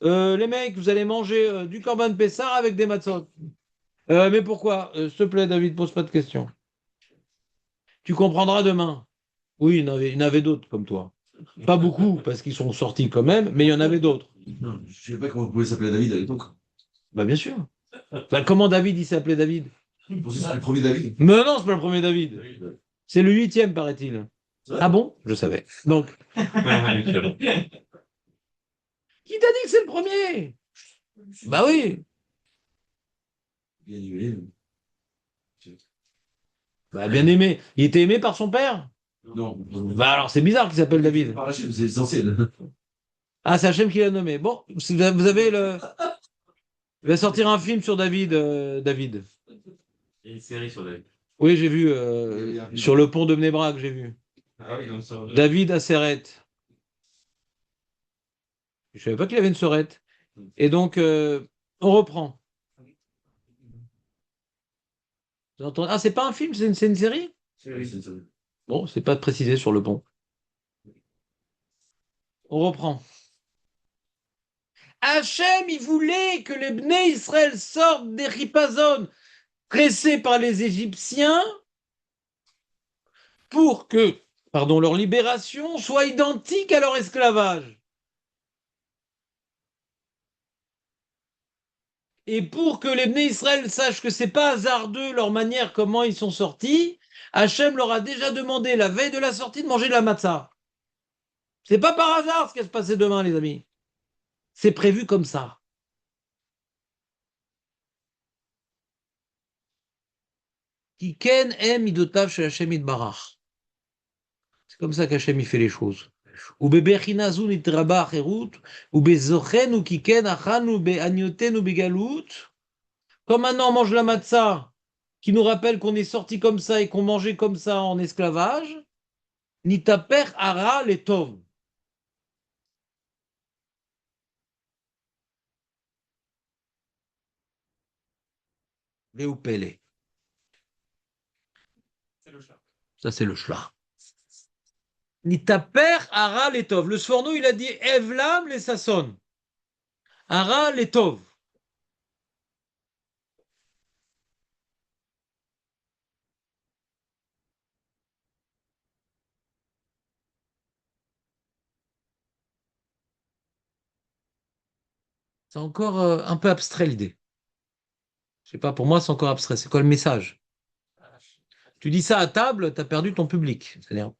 Les mecs, vous allez manger du Korban Pessah avec des matzot. Mais pourquoi? S'il te plaît, David, pose pas de questions. Tu comprendras demain. Oui, il y en avait d'autres comme toi. Pas beaucoup, parce qu'ils sont sortis quand même, mais il y en avait d'autres. Non, je ne sais pas comment vous pouvez s'appeler David à l'époque. Bah bien sûr. Bah, comment David, il s'appelait David? Vous pensez que c'est le premier David? Mais non, c'est pas le premier David. C'est le 8e, paraît-il. Ah bon? Je savais. Donc. Qui t'a dit que c'est le premier? Bah oui. Bien aimé. Bah bien aimé. Il était aimé par son père? Non. Bah alors c'est bizarre qu'il s'appelle David. Par Hachem, c'est essentiel. Ah, c'est Hachem qui l'a nommé. Bon, vous avez le. Il va sortir un film sur David. David. Il y a une série sur David. Oui, j'ai vu. Sur le pont de Mnebrak, j'ai vu. Ah oui, donc ça. David Asseret. Je ne savais pas qu'il avait une sœurette. Et donc, on reprend. Vous entendez? Ah, c'est pas un film, c'est une série? Bon, c'est pas précisé sur le pont. On reprend. Hachem, il voulait que les Bnei Israël sortent des Ripazon pressés par les Égyptiens pour que, pardon, leur libération soit identique à leur esclavage. Et pour que les Bnei Israël sachent que c'est pas hasardeux leur manière comment ils sont sortis, Hachem leur a déjà demandé la veille de la sortie de manger de la matzah. C'est pas par hasard ce qui va se passer demain, les amis. C'est prévu comme ça. Kiken em idotav shel Hashem itbarach. C'est comme ça qu'Hachem il fait les choses. Ou bebechinazu nitraba acherut, ou bezochen ou kiken achan ou beanyoten ou begalout. Comme maintenant on mange la matzah, qui nous rappelle qu'on est sorti comme ça et qu'on mangeait comme ça en esclavage, nitaper ara les tov. Léoupélé. Ça, c'est le shlah. Nitaper ara les tov. Le Sforno, il a dit Evlam les sasson. Ara les tov. C'est encore un peu abstrait l'idée. Je sais pas, pour moi, c'est encore abstrait. C'est quoi le message? Tu dis ça à table, tu as perdu ton public. C'est-à-dire,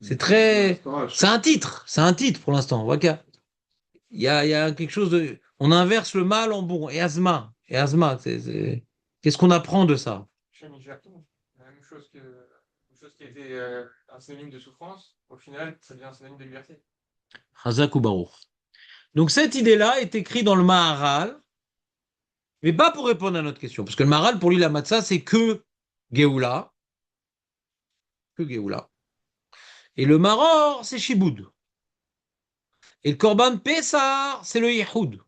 c'est très. C'est un titre pour l'instant. Waka. Il y a quelque chose de. On inverse le mal en bon. Et asma. Qu'est-ce qu'on apprend de ça? La même chose une chose qui était un synonyme de souffrance, au final, ça devient un synonyme de liberté. Chazak ou Baruch. Donc cette idée-là est écrite dans le Maharal, mais pas pour répondre à notre question. Parce que le Maharal, pour lui, la matzah, c'est que Géoula. Que Géoula. Et le Maror, c'est Shiboud. Et le Korban Pessar, c'est le Yehoud.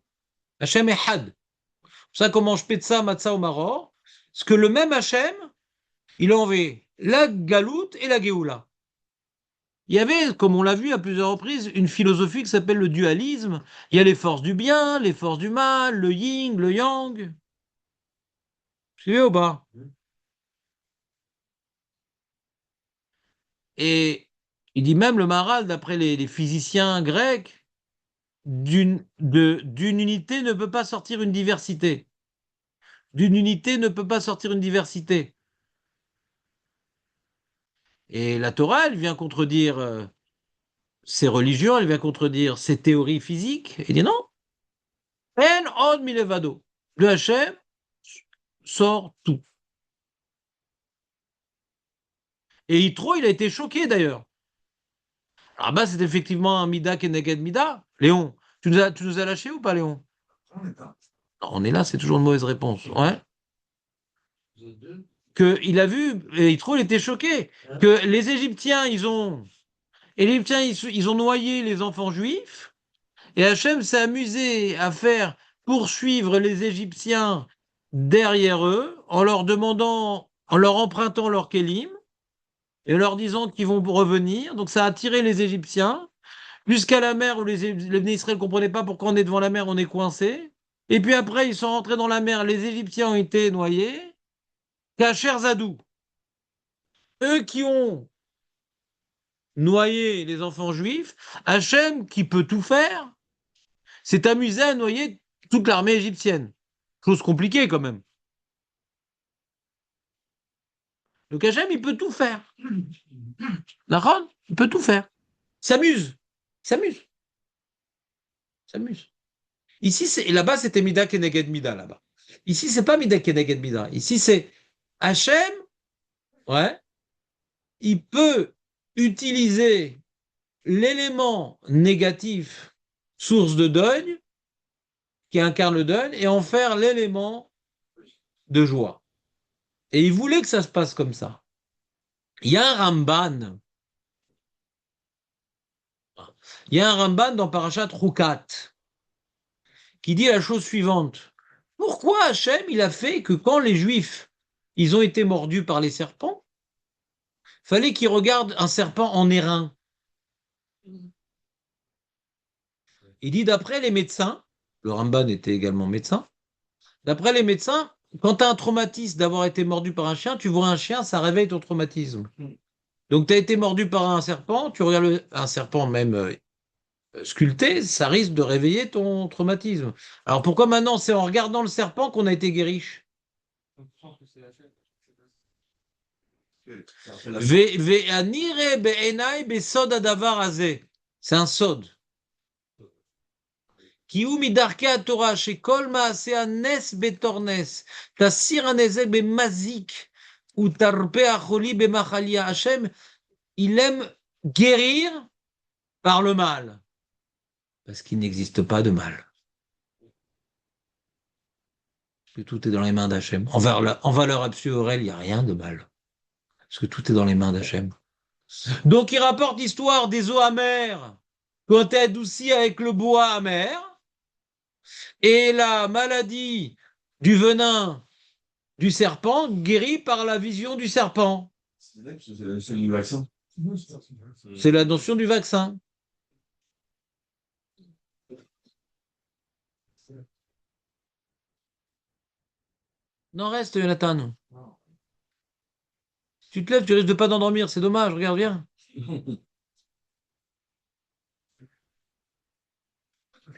Hachem Ehad. C'est pour ça qu'on mange Pezza, Matzah au Maror. Parce que le même Hachem, il a enlevé la Galoute et la Géoula. Il y avait, comme on l'a vu à plusieurs reprises, une philosophie qui s'appelle le dualisme. Il y a les forces du bien, les forces du mal, le yin, le yang. Vous suivez ou pas? Et il dit même le Maharal, d'après les physiciens grecs, d'une unité ne peut pas sortir une diversité. D'une unité ne peut pas sortir une diversité. Et la Torah, elle vient contredire ces religions, elle vient contredire ces théories physiques. Il dit non. En od milevado. Le Hachem sort tout. Et Yitro, il a été choqué d'ailleurs. Alors bah, c'est effectivement un Mida Keneged Mida. Léon, tu nous as lâché ou pas, Léon? On est là. Non, on est là, c'est toujours une mauvaise réponse. Ouais. Que il a vu, et Yitro, il était choqué, que les Égyptiens, ils ont noyé les enfants juifs, et Hachem s'est amusé à faire poursuivre les Égyptiens derrière eux, en leur demandant, en leur empruntant leur kélim, et en leur disant qu'ils vont revenir. Donc ça a attiré les Égyptiens jusqu'à la mer où les Bnei Israël ne comprenaient pas pourquoi on est devant la mer, on est coincé. Et puis après, ils sont rentrés dans la mer, les Égyptiens ont été noyés. Kacher Zadou, eux qui ont noyé les enfants juifs, Hachem, qui peut tout faire, s'est amusé à noyer toute l'armée égyptienne. Chose compliquée quand même. Donc Hachem, il peut tout faire. D'accord? Il peut tout faire. Il s'amuse. Il s'amuse. Il s'amuse. Ici, là-bas, c'était Mida Keneged Mida, là-bas. Ici, c'est pas Mida Keneged Mida. Ici, c'est Hachem, ouais, il peut utiliser l'élément négatif, source de deuil, qui incarne le deuil, et en faire l'élément de joie. Et il voulait que ça se passe comme ça. Il y a un Ramban. Il y a un Ramban dans Parashat Rukat qui dit la chose suivante. Pourquoi Hachem, il a fait que quand les Juifs, ils ont été mordus par les serpents, fallait qu'ils regardent un serpent en airain. Il dit d'après les médecins, le Ramban était également médecin, d'après les médecins, quand tu as un traumatisme d'avoir été mordu par un chien, tu vois un chien, ça réveille ton traumatisme. Donc tu as été mordu par un serpent, tu regardes un serpent même sculpté, ça risque de réveiller ton traumatisme. Alors pourquoi maintenant c'est en regardant le serpent qu'on a été guéri? C'est un sod. כי הוא מדרכי התורה שכל מעשה הנס בתור נס, תסיר הנזק במזיק ותרפא החולי במחליה. Hachem, il aime guérir par le mal, parce qu'il n'existe pas de mal. Parce que tout est dans les mains d'Hachem. En valeur absolue, il n'y a rien de mal. Parce que tout est dans les mains d'Hachem. Donc il rapporte l'histoire des eaux amères, quand tu es adouci avec le bois amer, et la maladie du venin du serpent guérie par la vision du serpent. C'est du vaccin. C'est la notion du vaccin. Non, reste, Jonathan. Tu te lèves, tu risques de pas t'endormir, c'est dommage, regarde bien.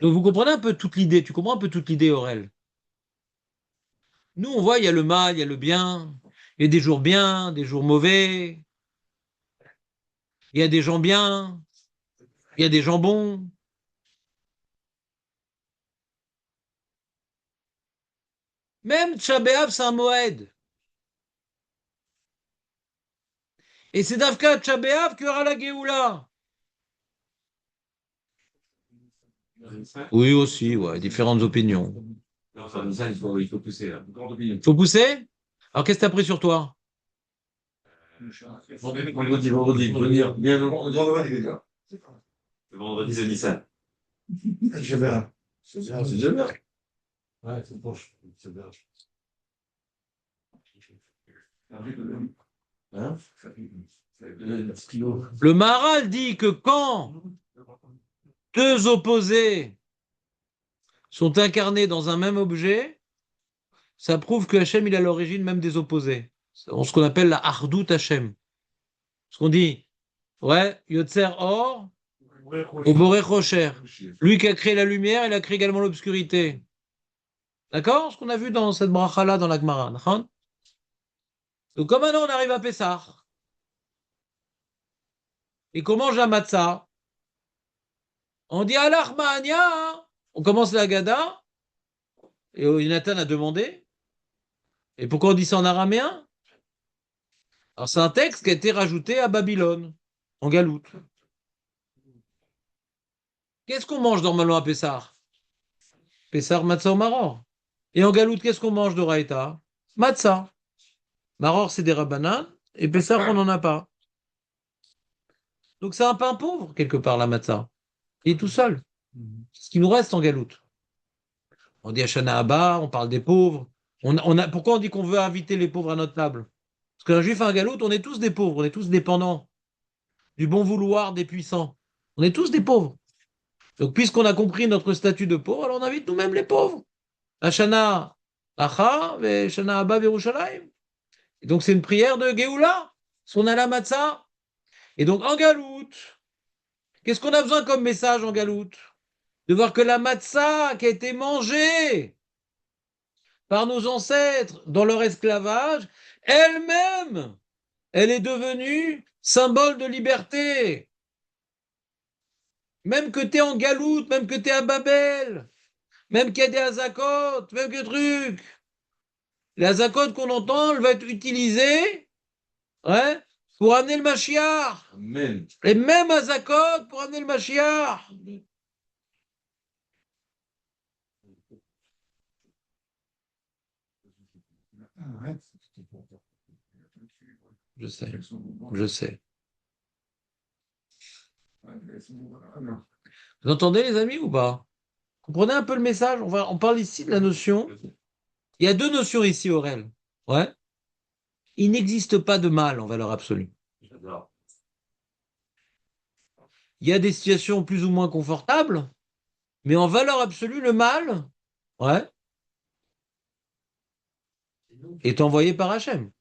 Donc vous comprenez un peu toute l'idée, tu comprends un peu toute l'idée, Aurel. Nous, on voit, il y a le mal, il y a le bien, il y a des jours bien, des jours mauvais, il y a des gens bien, il y a des gens bons. Même Tcha B'Av, c'est un Moed. Et c'est Davka Tcha B'Av qu'il y aura la Géoula. Oui, aussi, ouais, différentes opinions. Enfin, ça, il faut pousser. Là. Il faut pousser? Alors, qu'est-ce que tu as pris sur toi? Vendredi, venir bien le vendredi, c'est Nissan. C'est bien. C'est bien. Ouais, c'est proche. C'est bien. Hein? Le Maharal dit que quand deux opposés sont incarnés dans un même objet, ça prouve que Hachem, il est à l'origine même des opposés. C'est ce qu'on appelle la Ardout Hachem. Ce qu'on dit, ouais, Yotzer Or, ou Boré Rocher. Lui qui a créé la lumière, il a créé également l'obscurité. D'accord? Ce qu'on a vu dans cette bracha-là, dans la Gemara. Donc, comme maintenant on arrive à Pessah, et qu'on mange la matzah, on dit Alach Ma'ania, on commence la Gada, et Jonathan a demandé, et pourquoi on dit ça en araméen? Alors c'est un texte qui a été rajouté à Babylone, en galoute. Qu'est-ce qu'on mange normalement à Pessah? Pessah, matzah ou maror. Et en galoute, qu'est-ce qu'on mange de Raïta? Matzah. Maror, c'est des rabanan, et Pessah, on n'en a pas. Donc c'est un pain pauvre, quelque part, la matzah. Il est tout seul. C'est ce qui nous reste en galoute. On dit à Shana Abba, on parle des pauvres. Pourquoi on dit qu'on veut inviter les pauvres à notre table? Parce qu'un juif a un galoute, on est tous des pauvres, on est tous dépendants du bon vouloir des puissants. On est tous des pauvres. Donc, puisqu'on a compris notre statut de pauvre, alors on invite nous-mêmes les pauvres. Shana Acha, et Shana Abba Yerushalayim. Et donc, c'est une prière de Géoula. Son ala matzah. Et donc, en galoute, qu'est-ce qu'on a besoin comme message en galoute? De voir que la matzah qui a été mangée par nos ancêtres dans leur esclavage, elle-même, elle est devenue symbole de liberté. Même que tu es en galoute, même que tu es à Babel, même qu'il y a des azakot, même que truc. Les azakot qu'on entend, elle va être utilisée, ouais, pour amener le Mashiach. Amen. Les mêmes azakot pour amener le Mashiach. Je sais, je sais. Vous entendez, les amis, ou pas? Comprenez un peu le message? On parle ici de la notion. Il y a deux notions ici, Aurel. Ouais. Il n'existe pas de mal en valeur absolue. Il y a des situations plus ou moins confortables, mais en valeur absolue, le mal, ouais, est envoyé par Hachem.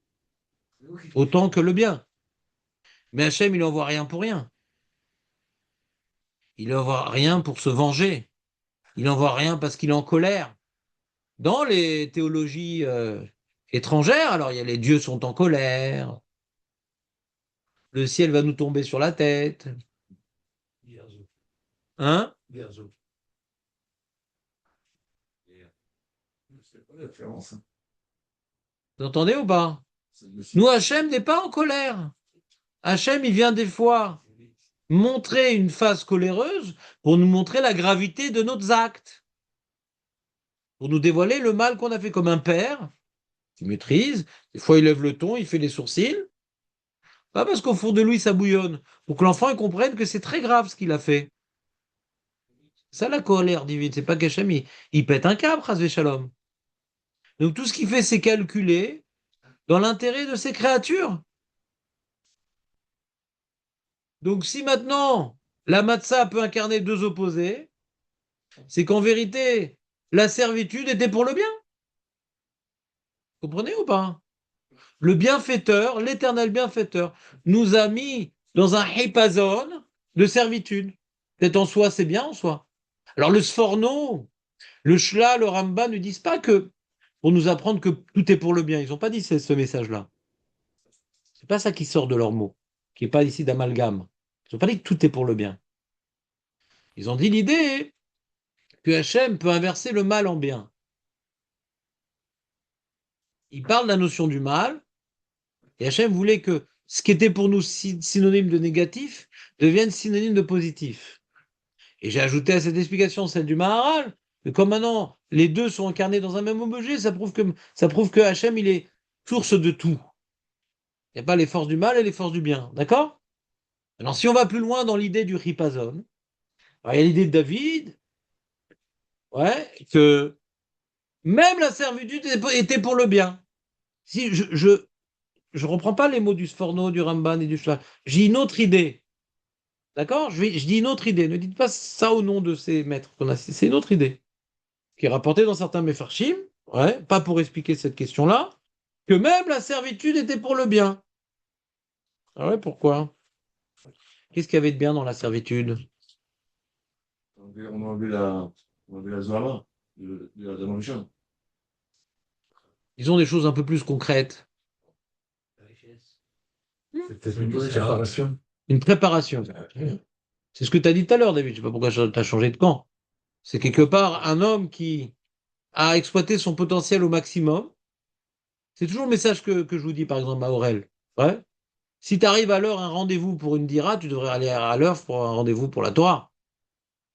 Autant que le bien. Mais Hachem, il n'envoie rien pour rien. Il n'envoie rien pour se venger. Il n'envoie rien parce qu'il est en colère. Dans les théologies étrangères, alors il y a les dieux sont en colère, le ciel va nous tomber sur la tête. Hein? Vous entendez ou pas? Nous, Hachem n'est pas en colère. Hachem, il vient des fois montrer une face coléreuse pour nous montrer la gravité de nos actes, pour nous dévoiler le mal qu'on a fait comme un père qui maîtrise. Des fois, il lève le ton, il fait les sourcils. Pas parce qu'au fond de lui, ça bouillonne. Pour que l'enfant il comprenne que c'est très grave ce qu'il a fait. Ça, la colère divine, c'est pas qu'Hachem, il pète un câble, Chas Shalom. Donc tout ce qu'il fait, c'est calculer dans l'intérêt de ses créatures. Donc si maintenant la matzah peut incarner deux opposés, c'est qu'en vérité, la servitude était pour le bien. Vous comprenez ou pas? Le bienfaiteur, l'éternel bienfaiteur, nous a mis dans un hipazon de servitude. Peut-être en soi, c'est bien en soi. Alors le Sforno, le Shla, le Ramba ne disent pas que pour nous apprendre que tout est pour le bien. Ils n'ont pas dit ce message-là. C'est pas ça qui sort de leurs mots, qui n'est pas ici d'amalgame. Ils n'ont pas dit que tout est pour le bien. Ils ont dit l'idée que Hachem peut inverser le mal en bien. Ils parlent de la notion du mal, et Hachem voulait que ce qui était pour nous synonyme de négatif devienne synonyme de positif. Et j'ai ajouté à cette explication celle du Maharal, que comme maintenant les deux sont incarnés dans un même objet, ça prouve que Hachem, il est source de tout. Il n'y a pas les forces du mal et les forces du bien. D'accord? Alors, si on va plus loin dans l'idée du Ripazon, il y a l'idée de David, ouais, que même la servitude était pour le bien. Si je reprends pas les mots du Sforno, du Ramban et du Shla, j'ai une autre idée. D'accord? Je dis une autre idée. Ne dites pas ça au nom de ces maîtres. C'est une autre idée qui est rapportée dans certains Mefarshim, ouais, pas pour expliquer cette question-là, que même la servitude était pour le bien. Ah ouais, pourquoi? Qu'est-ce qu'il y avait de bien dans la servitude? On a enlevé la Zohar de la Rishon. Ils ont des choses un peu plus concrètes. C'était une préparation. Une préparation. C'est ce que tu as dit tout à l'heure, David. Je ne sais pas pourquoi tu as changé de camp. C'est quelque part un homme qui a exploité son potentiel au maximum. C'est toujours le message que je vous dis, par exemple, à Aurel. Ouais. Si tu arrives à l'heure à un rendez-vous pour une dira, tu devrais aller à l'heure pour un rendez-vous pour la Torah.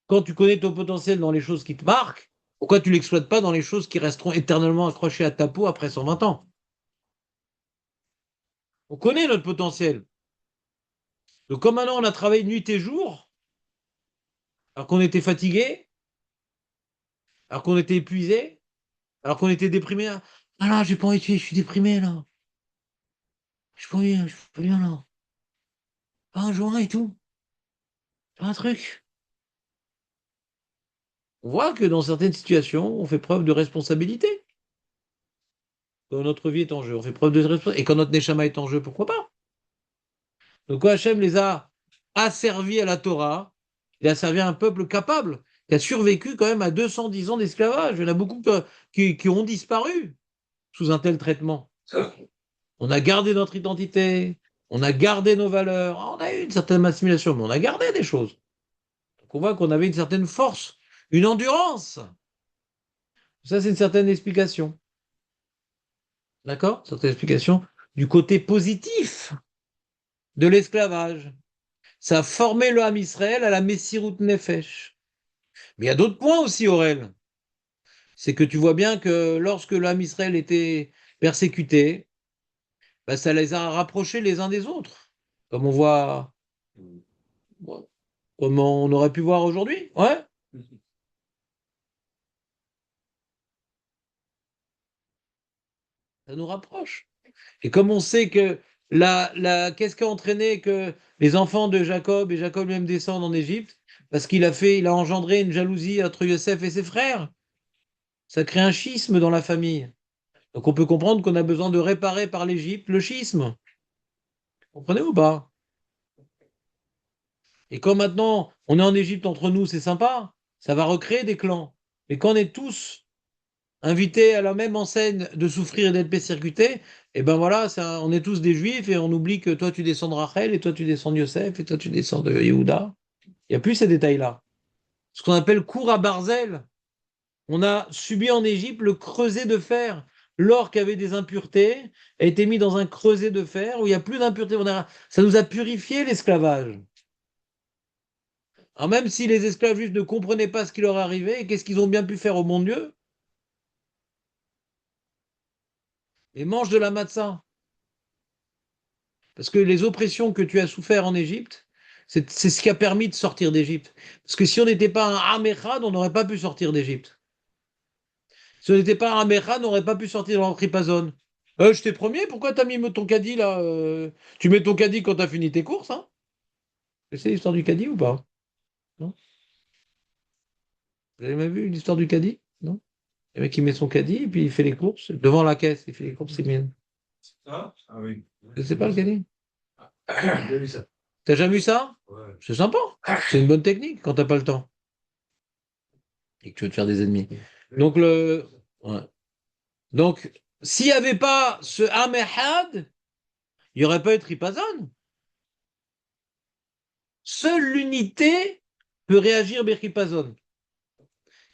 Quand tu connais ton potentiel dans les choses qui te marquent, pourquoi tu ne l'exploites pas dans les choses qui resteront éternellement accrochées à ta peau après 120 ans? On connaît notre potentiel. Donc comme maintenant on a travaillé nuit et jour, alors qu'on était fatigué, alors qu'on était épuisé, alors qu'on était déprimé. Ah là, j'ai pas envie de tuer, je suis déprimé là. Je suis pas bien là. Pas un joint et tout. Pas un truc. On voit que dans certaines situations, on fait preuve de responsabilité. Quand notre vie est en jeu, on fait preuve de responsabilité. Et quand notre Neshama est en jeu, pourquoi pas? Donc quand Hachem les a asservis à la Torah, il a servi à un peuple capable, qui a survécu quand même à 210 ans d'esclavage. Il y en a beaucoup qui ont disparu sous un tel traitement. On a gardé notre identité, on a gardé nos valeurs, on a eu une certaine assimilation, mais on a gardé des choses. Donc on voit qu'on avait une certaine force, une endurance. Ça, c'est une certaine explication. D'accord? Certaine explication du côté positif de l'esclavage. Ça a formé le Ham Israël à la Messirut Nefesh. Mais il y a d'autres points aussi, Aurel. C'est que tu vois bien que lorsque le Ham Israël était persécuté, ça les a rapprochés les uns des autres. Comme on voit. Bon, comme on aurait pu voir aujourd'hui. Ouais. Ça nous rapproche. Et comme on sait que qu'est-ce qui a entraîné que les enfants de Jacob et Jacob lui-même descendent en Égypte? Parce il a engendré une jalousie entre Yosef et ses frères. Ça crée un schisme dans la famille. Donc on peut comprendre qu'on a besoin de réparer par l'Égypte le schisme. Vous comprenez ou pas? Et quand maintenant on est en Égypte entre nous, c'est sympa, ça va recréer des clans. Mais quand on est tous invités à la même enseigne de souffrir et d'être persécutés, et ben voilà, on est tous des juifs et on oublie que toi tu descends de Rachel et toi tu descends de Yosef et toi tu descends de Yehuda. Il n'y a plus ces détails-là. Ce qu'on appelle cour à Barzel. On a subi en Égypte le creuset de fer. L'or qui avait des impuretés a été mis dans un creuset de fer où il n'y a plus d'impuretés. Ça nous a purifié l'esclavage. Alors même si les esclaves juifs ne comprenaient pas ce qui leur arrivait, qu'est-ce qu'ils ont bien pu faire au bon Dieu? Ils mangent de la matzah. Parce que les oppressions que tu as souffert en Égypte, c'est ce qui a permis de sortir d'Égypte. Parce que si on n'était pas un Am Echad, on n'aurait pas pu sortir d'Égypte. Si on n'était pas un Am Echad, on n'aurait pas pu sortir dans l'Antripazone. Je t'ai promis, pourquoi t'as mis ton caddie là Tu mets ton caddie quand t'as fini tes courses, hein? Tu sais l'histoire du caddie ou pas? Non? Vous avez jamais vu l'histoire du caddie? Non? Le mec, il met son caddie et puis il fait les courses devant la caisse. Il fait les courses, c'est bien. Ah oui. Je sais pas le caddie. J'ai vu ça. T'as jamais vu ça? Ouais. C'est sympa. C'est une bonne technique quand t'as pas le temps et que tu veux te faire des ennemis. Donc, ouais. Donc s'il n'y avait pas ce Amehad, il n'y aurait pas eu de Tripazon. Seule l'unité peut réagir Beripazon.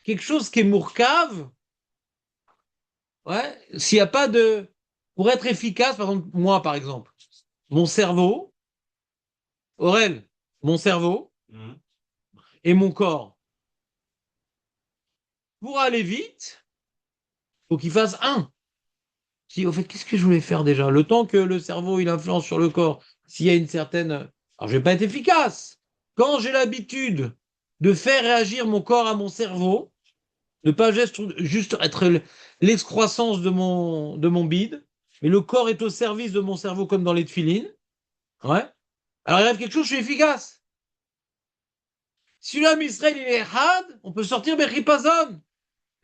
Quelque chose qui est mourcave, ouais, s'il n'y a pas de. Pour être efficace, par exemple, moi, par exemple, mon cerveau, Aurel, mon cerveau et mon corps, pour aller vite, il faut qu'il fasse un. Si, au fait, qu'est-ce que je voulais faire déjà? Le temps que le cerveau il influence sur le corps, s'il y a une certaine. Alors, je vais pas être efficace. Quand j'ai l'habitude de faire réagir mon corps à mon cerveau, ne pas juste être l'excroissance de mon bide, mais le corps est au service de mon cerveau comme dans les tefilines. Ouais. Alors il arrive quelque chose, je suis efficace. Si l'homme Israël il est had, on peut sortir Bechipazon.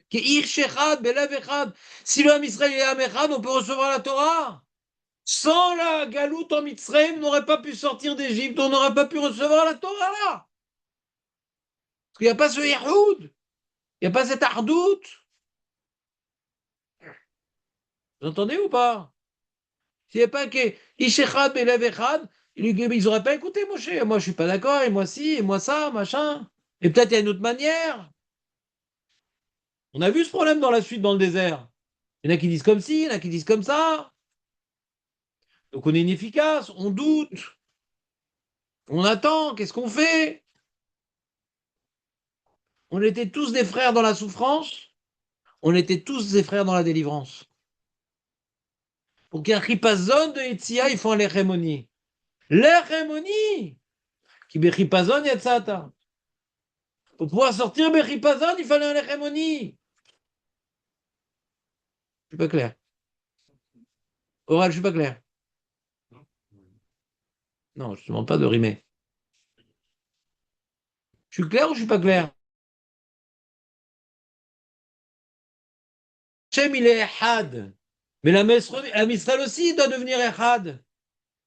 Qui est Shechad, Belev Echad. Si l'homme Israël est Amechad, on peut recevoir la Torah. Sans la galoute en Mitzrayim, on n'aurait pas pu sortir d'Égypte, on n'aurait pas pu recevoir la Torah là. Parce qu'il n'y a pas ce Yehoud, il n'y a pas cette ardoute. Vous entendez ou pas? S'il n'y a pas que Ishechad, Belev Echad, ils n'auraient pas écouté Moshe. Moi, je suis pas d'accord, et moi si, et moi ça, machin. Et peut-être il y a une autre manière. On a vu ce problème dans la suite, dans le désert. Il y en a qui disent comme ci, il y en a qui disent comme ça. Donc on est inefficace, on doute, on attend, qu'est-ce qu'on fait? On était tous des frères dans la souffrance, on était tous des frères dans la délivrance. Pour qu'il y ait un chipazon de Yetzia, il faut un lechémoni. Lechémoni! Qui bechipazon yatsata. Pour pouvoir sortir bechipazon, il fallait un lechémoni. Je suis pas clair. Oral, je suis pas clair. Non, je ne demande pas de rimer. Je suis clair ou je suis pas clair? Hachem, il est Echad. Mais la Misraël aussi doit devenir Echad.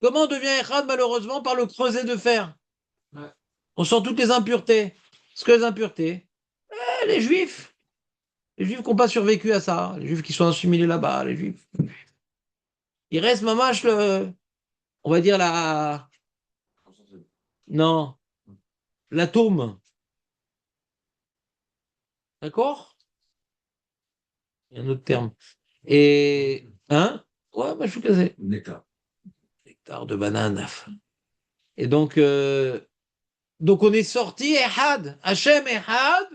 Comment on devient Echad, malheureusement, par le creuset de fer? Ouais. On sent toutes les impuretés. Ce que les impuretés? Les Juifs. Les Juifs qui n'ont pas survécu à ça. Les Juifs qui sont assimilés là-bas. Les Juifs. Il reste, mamache, on va dire non, l'atome. D'accord? Il y a un autre terme. Et, hein? Ouais, moi je suis casé. Nectar. Nectar de banane. Et donc on est sorti, Ehad. Hachem Ehad.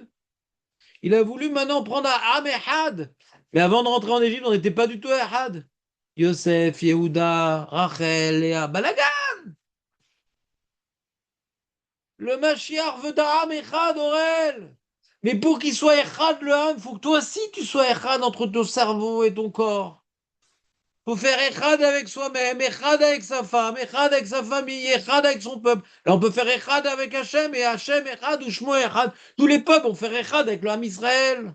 Il a voulu maintenant prendre un Am Ehad. Mais avant de rentrer en Égypte, on n'était pas du tout Ehad. Yosef, Yehuda, Rachel, Léa, Balaga. Le Mashiach veut d'Aram Echad, Aurel. Mais pour qu'il soit Echad, le Ham, il faut que toi aussi tu sois Echad entre ton cerveau et ton corps. Il faut faire Echad avec soi-même, Echad avec sa femme, Echad avec sa famille, Echad avec son peuple. Là, on peut faire Echad avec Hachem, et Hachem Echad ou Shmo Echad. Tous les peuples vont faire Echad avec le Ham Israël.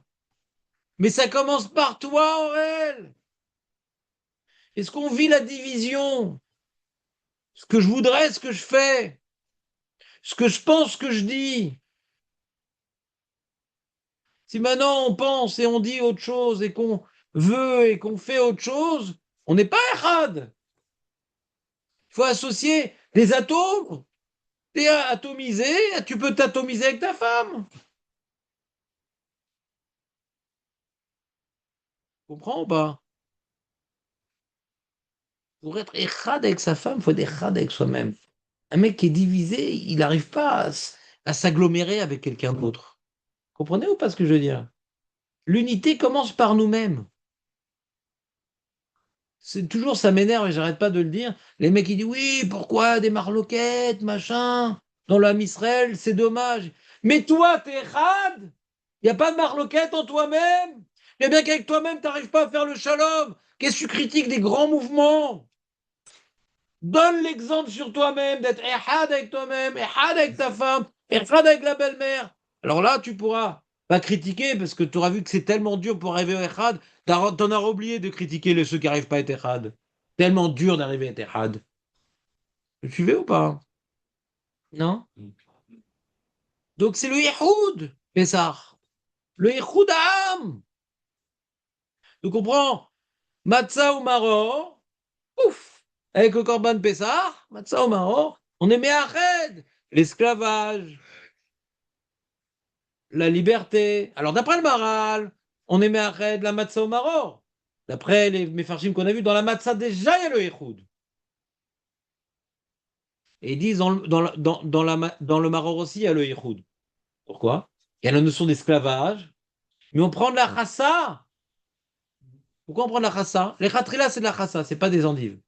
Mais ça commence par toi, Aurel. Est-ce qu'on vit la division? Ce que je voudrais, ce que je fais. Ce que je pense, ce que je dis. Si maintenant on pense et on dit autre chose et qu'on veut et qu'on fait autre chose, on n'est pas Echad. Il faut associer des atomes. T'es atomisé, tu peux t'atomiser avec ta femme. Comprends ou pas? Pour être Echad avec sa femme, il faut être Echad avec soi-même. Un mec qui est divisé, il n'arrive pas à s'agglomérer avec quelqu'un d'autre. Comprenez ou pas ce que je veux dire? L'unité commence par nous-mêmes. C'est toujours, ça m'énerve et j'arrête pas de le dire. Les mecs, ils disent oui, pourquoi des marloquettes, machin, dans l'âme Israël, c'est dommage. Mais toi, t'es Echad. Il n'y a pas de marloquette en toi-même. Eh bien qu'avec toi-même, tu n'arrives pas à faire le shalom. Qu'est-ce que tu critiques des grands mouvements? Donne l'exemple sur toi-même, d'être Echad avec toi-même, Echad avec ta femme, Echad avec la belle-mère. Alors là, tu pourras pas critiquer parce que tu auras vu que c'est tellement dur pour arriver au Echad. T'en auras oublié de critiquer ceux qui n'arrivent pas à être Echad. Tellement dur d'arriver à être Echad. Vous suivez ou pas? Non? Donc c'est le Yehoud, Pessah. Le Yehoud Am. Tu comprends? Matzah ou Maror, ouf, avec le Korban Pessah, Matzah ou Maror, on est Me'ached, l'esclavage, la liberté. Alors d'après le Maral, on est Me'ached la Matzah ou Maror. D'après les Mefarshim qu'on a vus, dans la Matzah déjà il y a le Yehoud. Et ils disent dans le Maror aussi il y a le Yehoud. Pourquoi? Il y a la notion d'esclavage, mais on prend de la chassa. Pourquoi on prend de la chassa? Les khatrilas, c'est de la chassa, c'est pas des endives.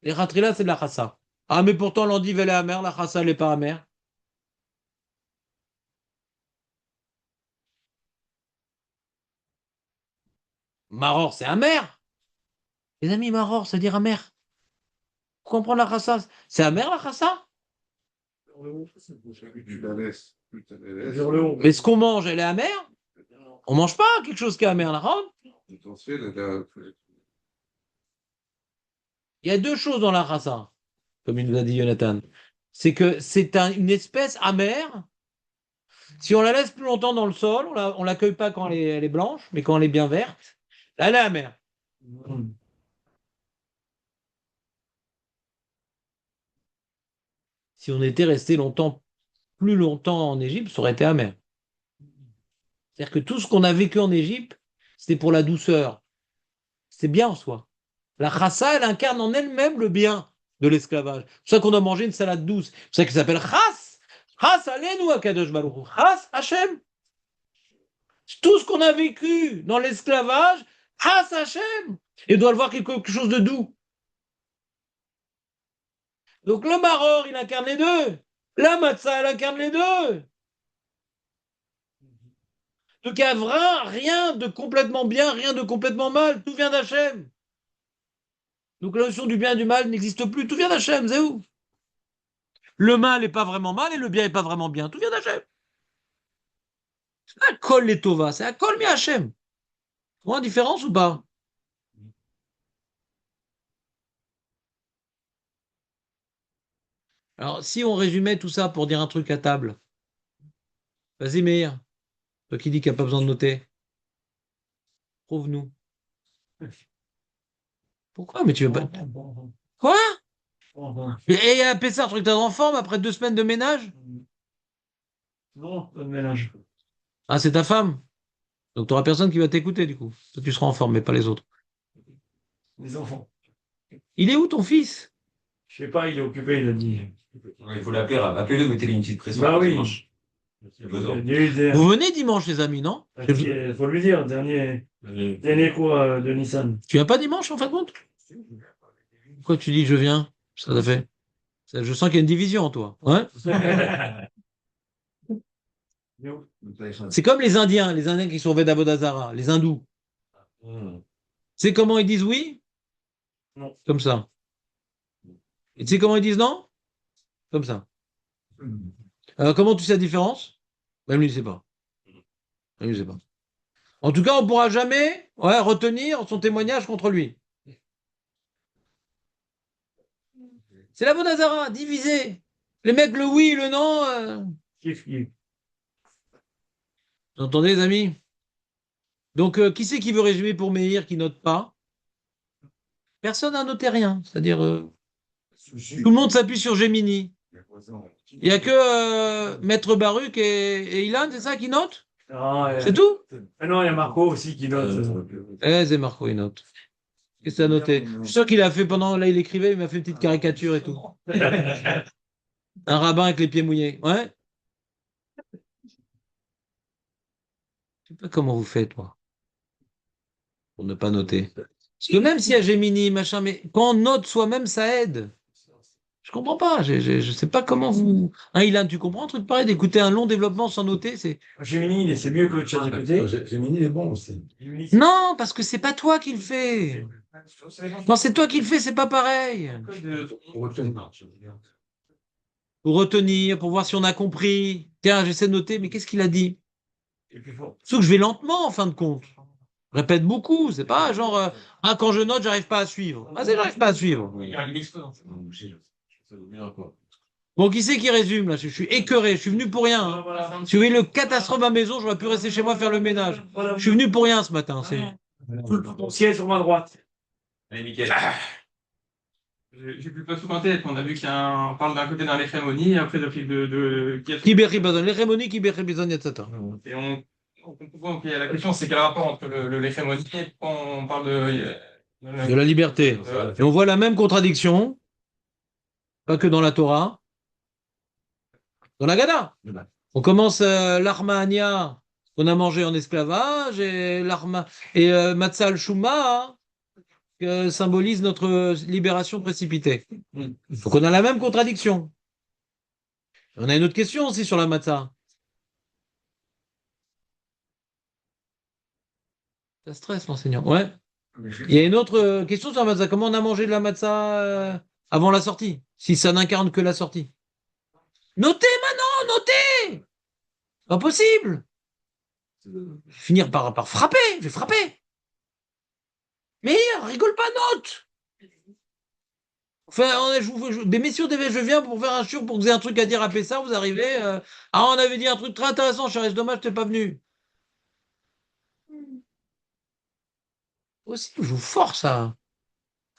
Les khatrilas, c'est de la chassa. Ah, mais pourtant, l'endive, elle est amère, la chassa, elle n'est pas amère. Maror, c'est amer. Les amis, maror, ça veut dire amer. Pourquoi on prend la chassa? C'est amer, la chassa? Mais ce qu'on mange, elle est amère? On mange pas quelque chose qui est amer, la ronde. Il y a deux choses dans la chassa, comme il nous a dit Jonathan. C'est que c'est une espèce amère. Si on la laisse plus longtemps dans le sol, on la cueille pas quand elle est blanche, mais quand elle est bien verte, là, elle est amère. Si on était resté plus longtemps en Égypte, ça aurait été amer. C'est-à-dire que tout ce qu'on a vécu en Égypte, c'était pour la douceur. C'est bien en soi. La chassa, elle incarne en elle-même le bien de l'esclavage. C'est pour ça qu'on a mangé une salade douce. C'est pour ça qu'elle s'appelle chas. Chas alenu akadosh baruch hu. Chas Hachem. Tout ce qu'on a vécu dans l'esclavage, chas Hachem. Et on doit le voir quelque chose de doux. Donc le maror, il incarne les deux. La matzah, elle incarne les deux. Donc il n'y a rien de complètement bien, rien de complètement mal. Tout vient d'Hachem. Donc la notion du bien et du mal n'existe plus. Tout vient d'Hachem, c'est où? Le mal n'est pas vraiment mal et le bien n'est pas vraiment bien. Tout vient d'Hachem. C'est pas un kol les tova, c'est un kol mi Hachem. Tu vois la différence ou pas? Alors, si on résumait tout ça pour dire un truc à table, vas-y Meir, toi qui dis qu'il n'y a pas besoin de noter, prouve-nous. Pourquoi? Mais tu veux pas. Quoi? Et à Pessah, truc t'es en forme après 2 semaines de ménage? Non, pas de ménage. Ah, c'est ta femme? Donc tu n'auras personne qui va t'écouter du coup. Toi, tu seras en forme, mais pas les autres. Les enfants. Il est où ton fils? Je sais pas, il est occupé, il a dit. Il faut l'appeler, appelez-le, mettez-lui une petite pression. Bah oui. Il a besoin. Vous venez dimanche, les amis, non? Il faut lui dire, dernier coup de Nissan. Tu viens pas dimanche en fin de compte? Pourquoi tu dis je viens? Ça t'a fait? Je sens qu'il y a une division, toi. Ouais. C'est comme les Indiens qui sont Vedabodazara, les hindous. C'est comment ils disent oui? Non. Comme ça. Et tu sais comment ils disent non? Comme ça. Alors, comment tu sais la différence? Même lui, il ne sait pas. Même lui, il sait pas. En tout cas, on ne pourra jamais retenir son témoignage contre lui. C'est la Vodazara, divisé. Les mecs, le oui, le non. Vous entendez, les amis? Donc, qui c'est qui veut résumer pour Meir qui note pas? Personne n'a noté rien. C'est-à-dire, tout le monde s'appuie sur Gemini. Il n'y a que Maître Baruch et Ilan, c'est ça qui note? C'est tout? Ah non, il y a Marco aussi qui note. C'est Marco, il note. Qu'est-ce que ça a noté? Je suis sûr qu'il a fait pendant, là, il écrivait, il m'a fait une petite caricature et tout. Un rabbin avec les pieds mouillés. Ouais. Je sais pas comment vous faites, moi, pour ne pas noter. Parce que même s'il y a Gemini, machin, mais quand on note soi-même, ça aide. Je comprends pas. Je sais pas comment vous. Hein, Ilan, tu comprends un truc pareil d'écouter un long développement sans noter, c'est. Gemini, c'est mieux que le chat GPT. Gemini est bon aussi. Non, parce que c'est pas toi qui le fais. Quand c'est toi qui le fais, c'est pas pareil. Pour retenir, pour voir si on a compris. Tiens, j'essaie de noter, mais qu'est-ce qu'il a dit? Sauf que je vais lentement, en fin de compte. Je répète beaucoup, c'est pas genre quand je note, j'arrive pas à suivre. Ah, c'est j'arrive pas à suivre. Bon, qui c'est qui résume là? Je suis écœuré, je suis venu pour rien. Hein. Si vous voyez le catastrophe à ma maison, j'aurais pu rester chez moi faire le ménage. Je suis venu pour rien ce matin. C'est... Tout le potentiel sur ma droite. Allez, Mickaël. J'ai plus pas tout en tête. On a vu qu'on parle d'un côté d'un Lechémoni, et après de Kiberi Bazon, l'Echémoni, Kiberi Bazon, etc. Et on comprend qu'il y a la question, c'est quel rapport entre le Lechémoni et quand on parle De la liberté. Et on voit la même contradiction, pas que dans la Torah, dans la Gada. On commence l'Armania qu'on a mangé en esclavage et Matzah al-Shuma que symbolise notre libération précipitée. Donc on a la même contradiction. On a une autre question aussi sur la Matzah. Ça stresse l'enseignant. Ouais. Il y a une autre question sur la Matzah. Comment on a mangé de la Matzah avant la sortie? Si ça n'incarne que la sortie. Notez maintenant, notez! Pas possible! Finir par frapper, je vais frapper. Mais rigole pas, note! Enfin, des messieurs, je viens pour faire un chur pour que vous ayez un truc à dire à Pessah, vous arrivez. On avait dit un truc très intéressant, c'est dommage, t'es pas venu. Aussi, je vous force à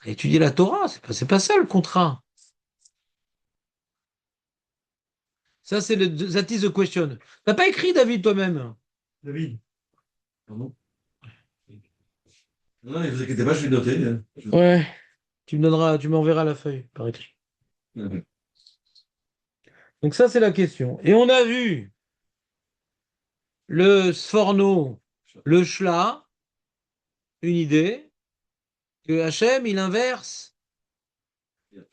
étudier la Torah, c'est pas ça le contrat. Ça, c'est that is the question. T'as pas écrit, David, toi-même? David. Non, ne vous inquiétez pas, je vais noter. Ouais. Tu m'enverras la feuille par écrit. Donc ça, c'est la question. Et on a vu le Sforno, le Shla, une idée, que Hachem, il inverse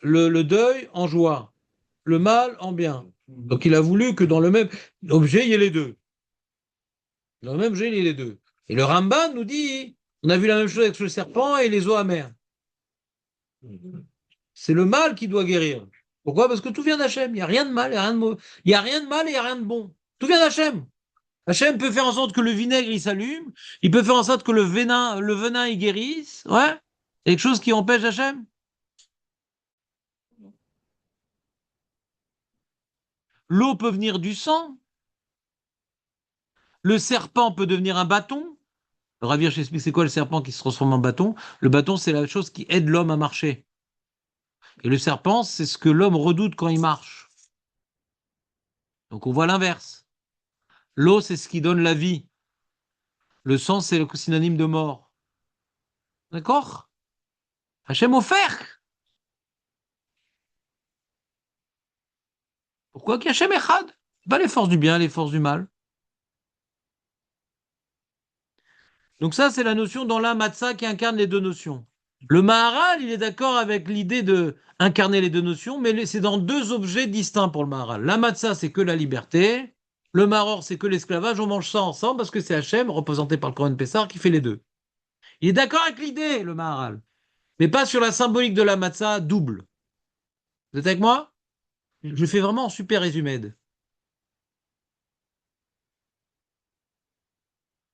le deuil en joie, le mal en bien. Donc il a voulu que dans le même objet, il y ait les deux. Dans le même objet, il y ait les deux. Et le Ramban nous dit, on a vu la même chose avec le serpent et les eaux amères. C'est le mal qui doit guérir. Pourquoi? Parce que tout vient d'Hachem. Il n'y a rien de mal, il n'y a rien de mauvais. Il n'y a rien de mal et il n'y a rien de bon. Tout vient d'Hachem. Hachem peut faire en sorte que le vinaigre il s'allume. Il peut faire en sorte que le venin il guérisse. Ouais. Quelque chose qui empêche Hachem. L'eau peut venir du sang. Le serpent peut devenir un bâton. Ravir, je explique c'est quoi le serpent qui se transforme en bâton. Le bâton, c'est la chose qui aide l'homme à marcher. Et le serpent, c'est ce que l'homme redoute quand il marche. Donc on voit l'inverse. L'eau, c'est ce qui donne la vie. Le sang, c'est le synonyme de mort. D'accord? Hachem offert. Pourquoi qu'Hachem Echad? Pas les forces du bien, les forces du mal. Donc ça, c'est la notion dans la matzah qui incarne les deux notions. Le Maharal, il est d'accord avec l'idée de incarner les deux notions, mais c'est dans deux objets distincts pour le Maharal. La matzah, c'est que la liberté. Le maror, c'est que l'esclavage. On mange ça ensemble parce que c'est Hachem, représenté par le Kohen Pessar, qui fait les deux. Il est d'accord avec l'idée, le Maharal, mais pas sur la symbolique de la matzah double. Vous êtes avec moi? Je fais vraiment en super résumé.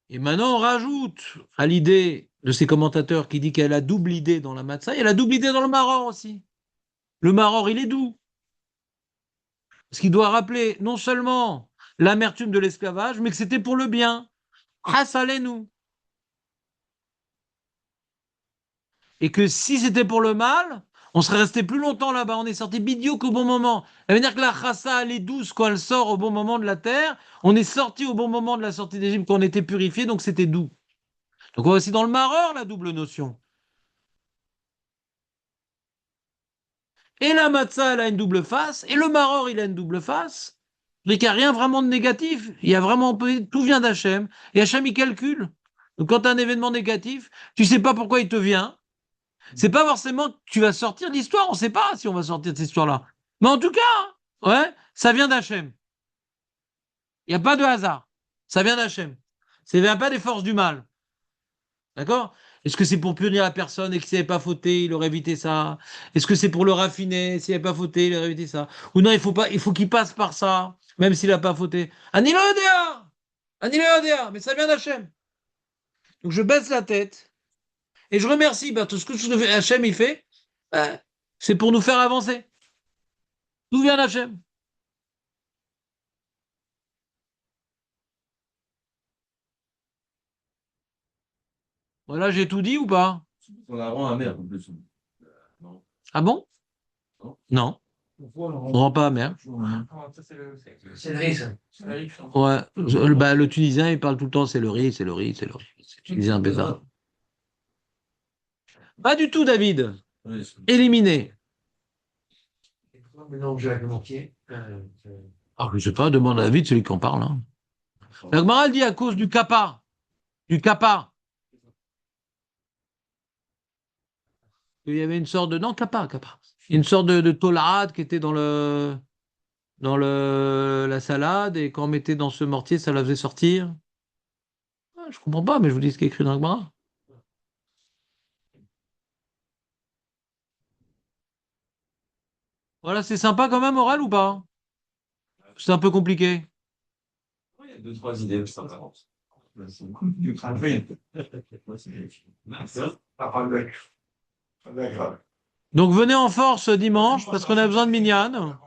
Et maintenant, on rajoute à l'idée de ces commentateurs qui dit qu'il y a la double idée dans la matzah, il y a la double idée dans le maror aussi. Le maror, il est doux. Parce qu'il doit rappeler non seulement l'amertume de l'esclavage, mais que c'était pour le bien. Hassalenu. Et que si c'était pour le mal, on serait resté plus longtemps là-bas. On est sorti bidio qu'au bon moment. Ça veut dire que la chassa, elle est douce quand elle sort au bon moment de la terre. On est sorti au bon moment de la sortie d'Égypte quand on était purifié, donc c'était doux. Donc on voit aussi dans le maror la double notion. Et la matzah, elle a une double face, et le maror, il a une double face. Mais qu'il n'y a rien vraiment de négatif. Il y a vraiment, tout vient d'Hachem. Et Hachem, il calcule. Donc quand tu as un événement négatif, tu sais pas pourquoi il te vient. C'est pas forcément que tu vas sortir de l'histoire, on ne sait pas si on va sortir de cette histoire-là. Mais en tout cas, ouais, ça vient d'Hachem. Il n'y a pas de hasard. Ça vient d'Hachem. Ça ne vient pas des forces du mal. D'accord? Est-ce que c'est pour punir la personne et qu'il n'avait pas fauté, il aurait évité ça? Est-ce que c'est pour le raffiner, s'il n'avait pas fauté, il aurait évité ça? Ou non, il faut qu'il passe par ça, même s'il n'a pas fauté. Anilo Odea! Anilo Odea! Mais ça vient d'Hachem. Donc je baisse la tête et je remercie tout ce que Hachem il fait, c'est pour nous faire avancer. Tout vient d'Hachem. Voilà, j'ai tout dit ou pas? On la rend amère en plus. Non. Ah bon? Non. On ne rend pas amer. C'est le riz, ça. Ouais. Le Tunisien, il parle tout le temps, c'est le riz, c'est le riz, c'est le riz. C'est le Tunisien bizarre. Pas du tout, David. Éliminé. Ah, je ne sais pas, demande à David, celui qui en parle. Hein. La Gemara dit à cause du kappa. Du kappa. Il y avait une sorte de. Non, kappa. Une sorte de tolade qui était dans la salade, et quand on mettait dans ce mortier, ça la faisait sortir. Ah, je comprends pas, mais je vous dis ce qui est écrit dans la Gemara. Voilà, c'est sympa quand même, oral ou pas? C'est un peu compliqué. Il y a deux, trois idées sympas. Donc venez en force dimanche parce qu'on a besoin de Minyan.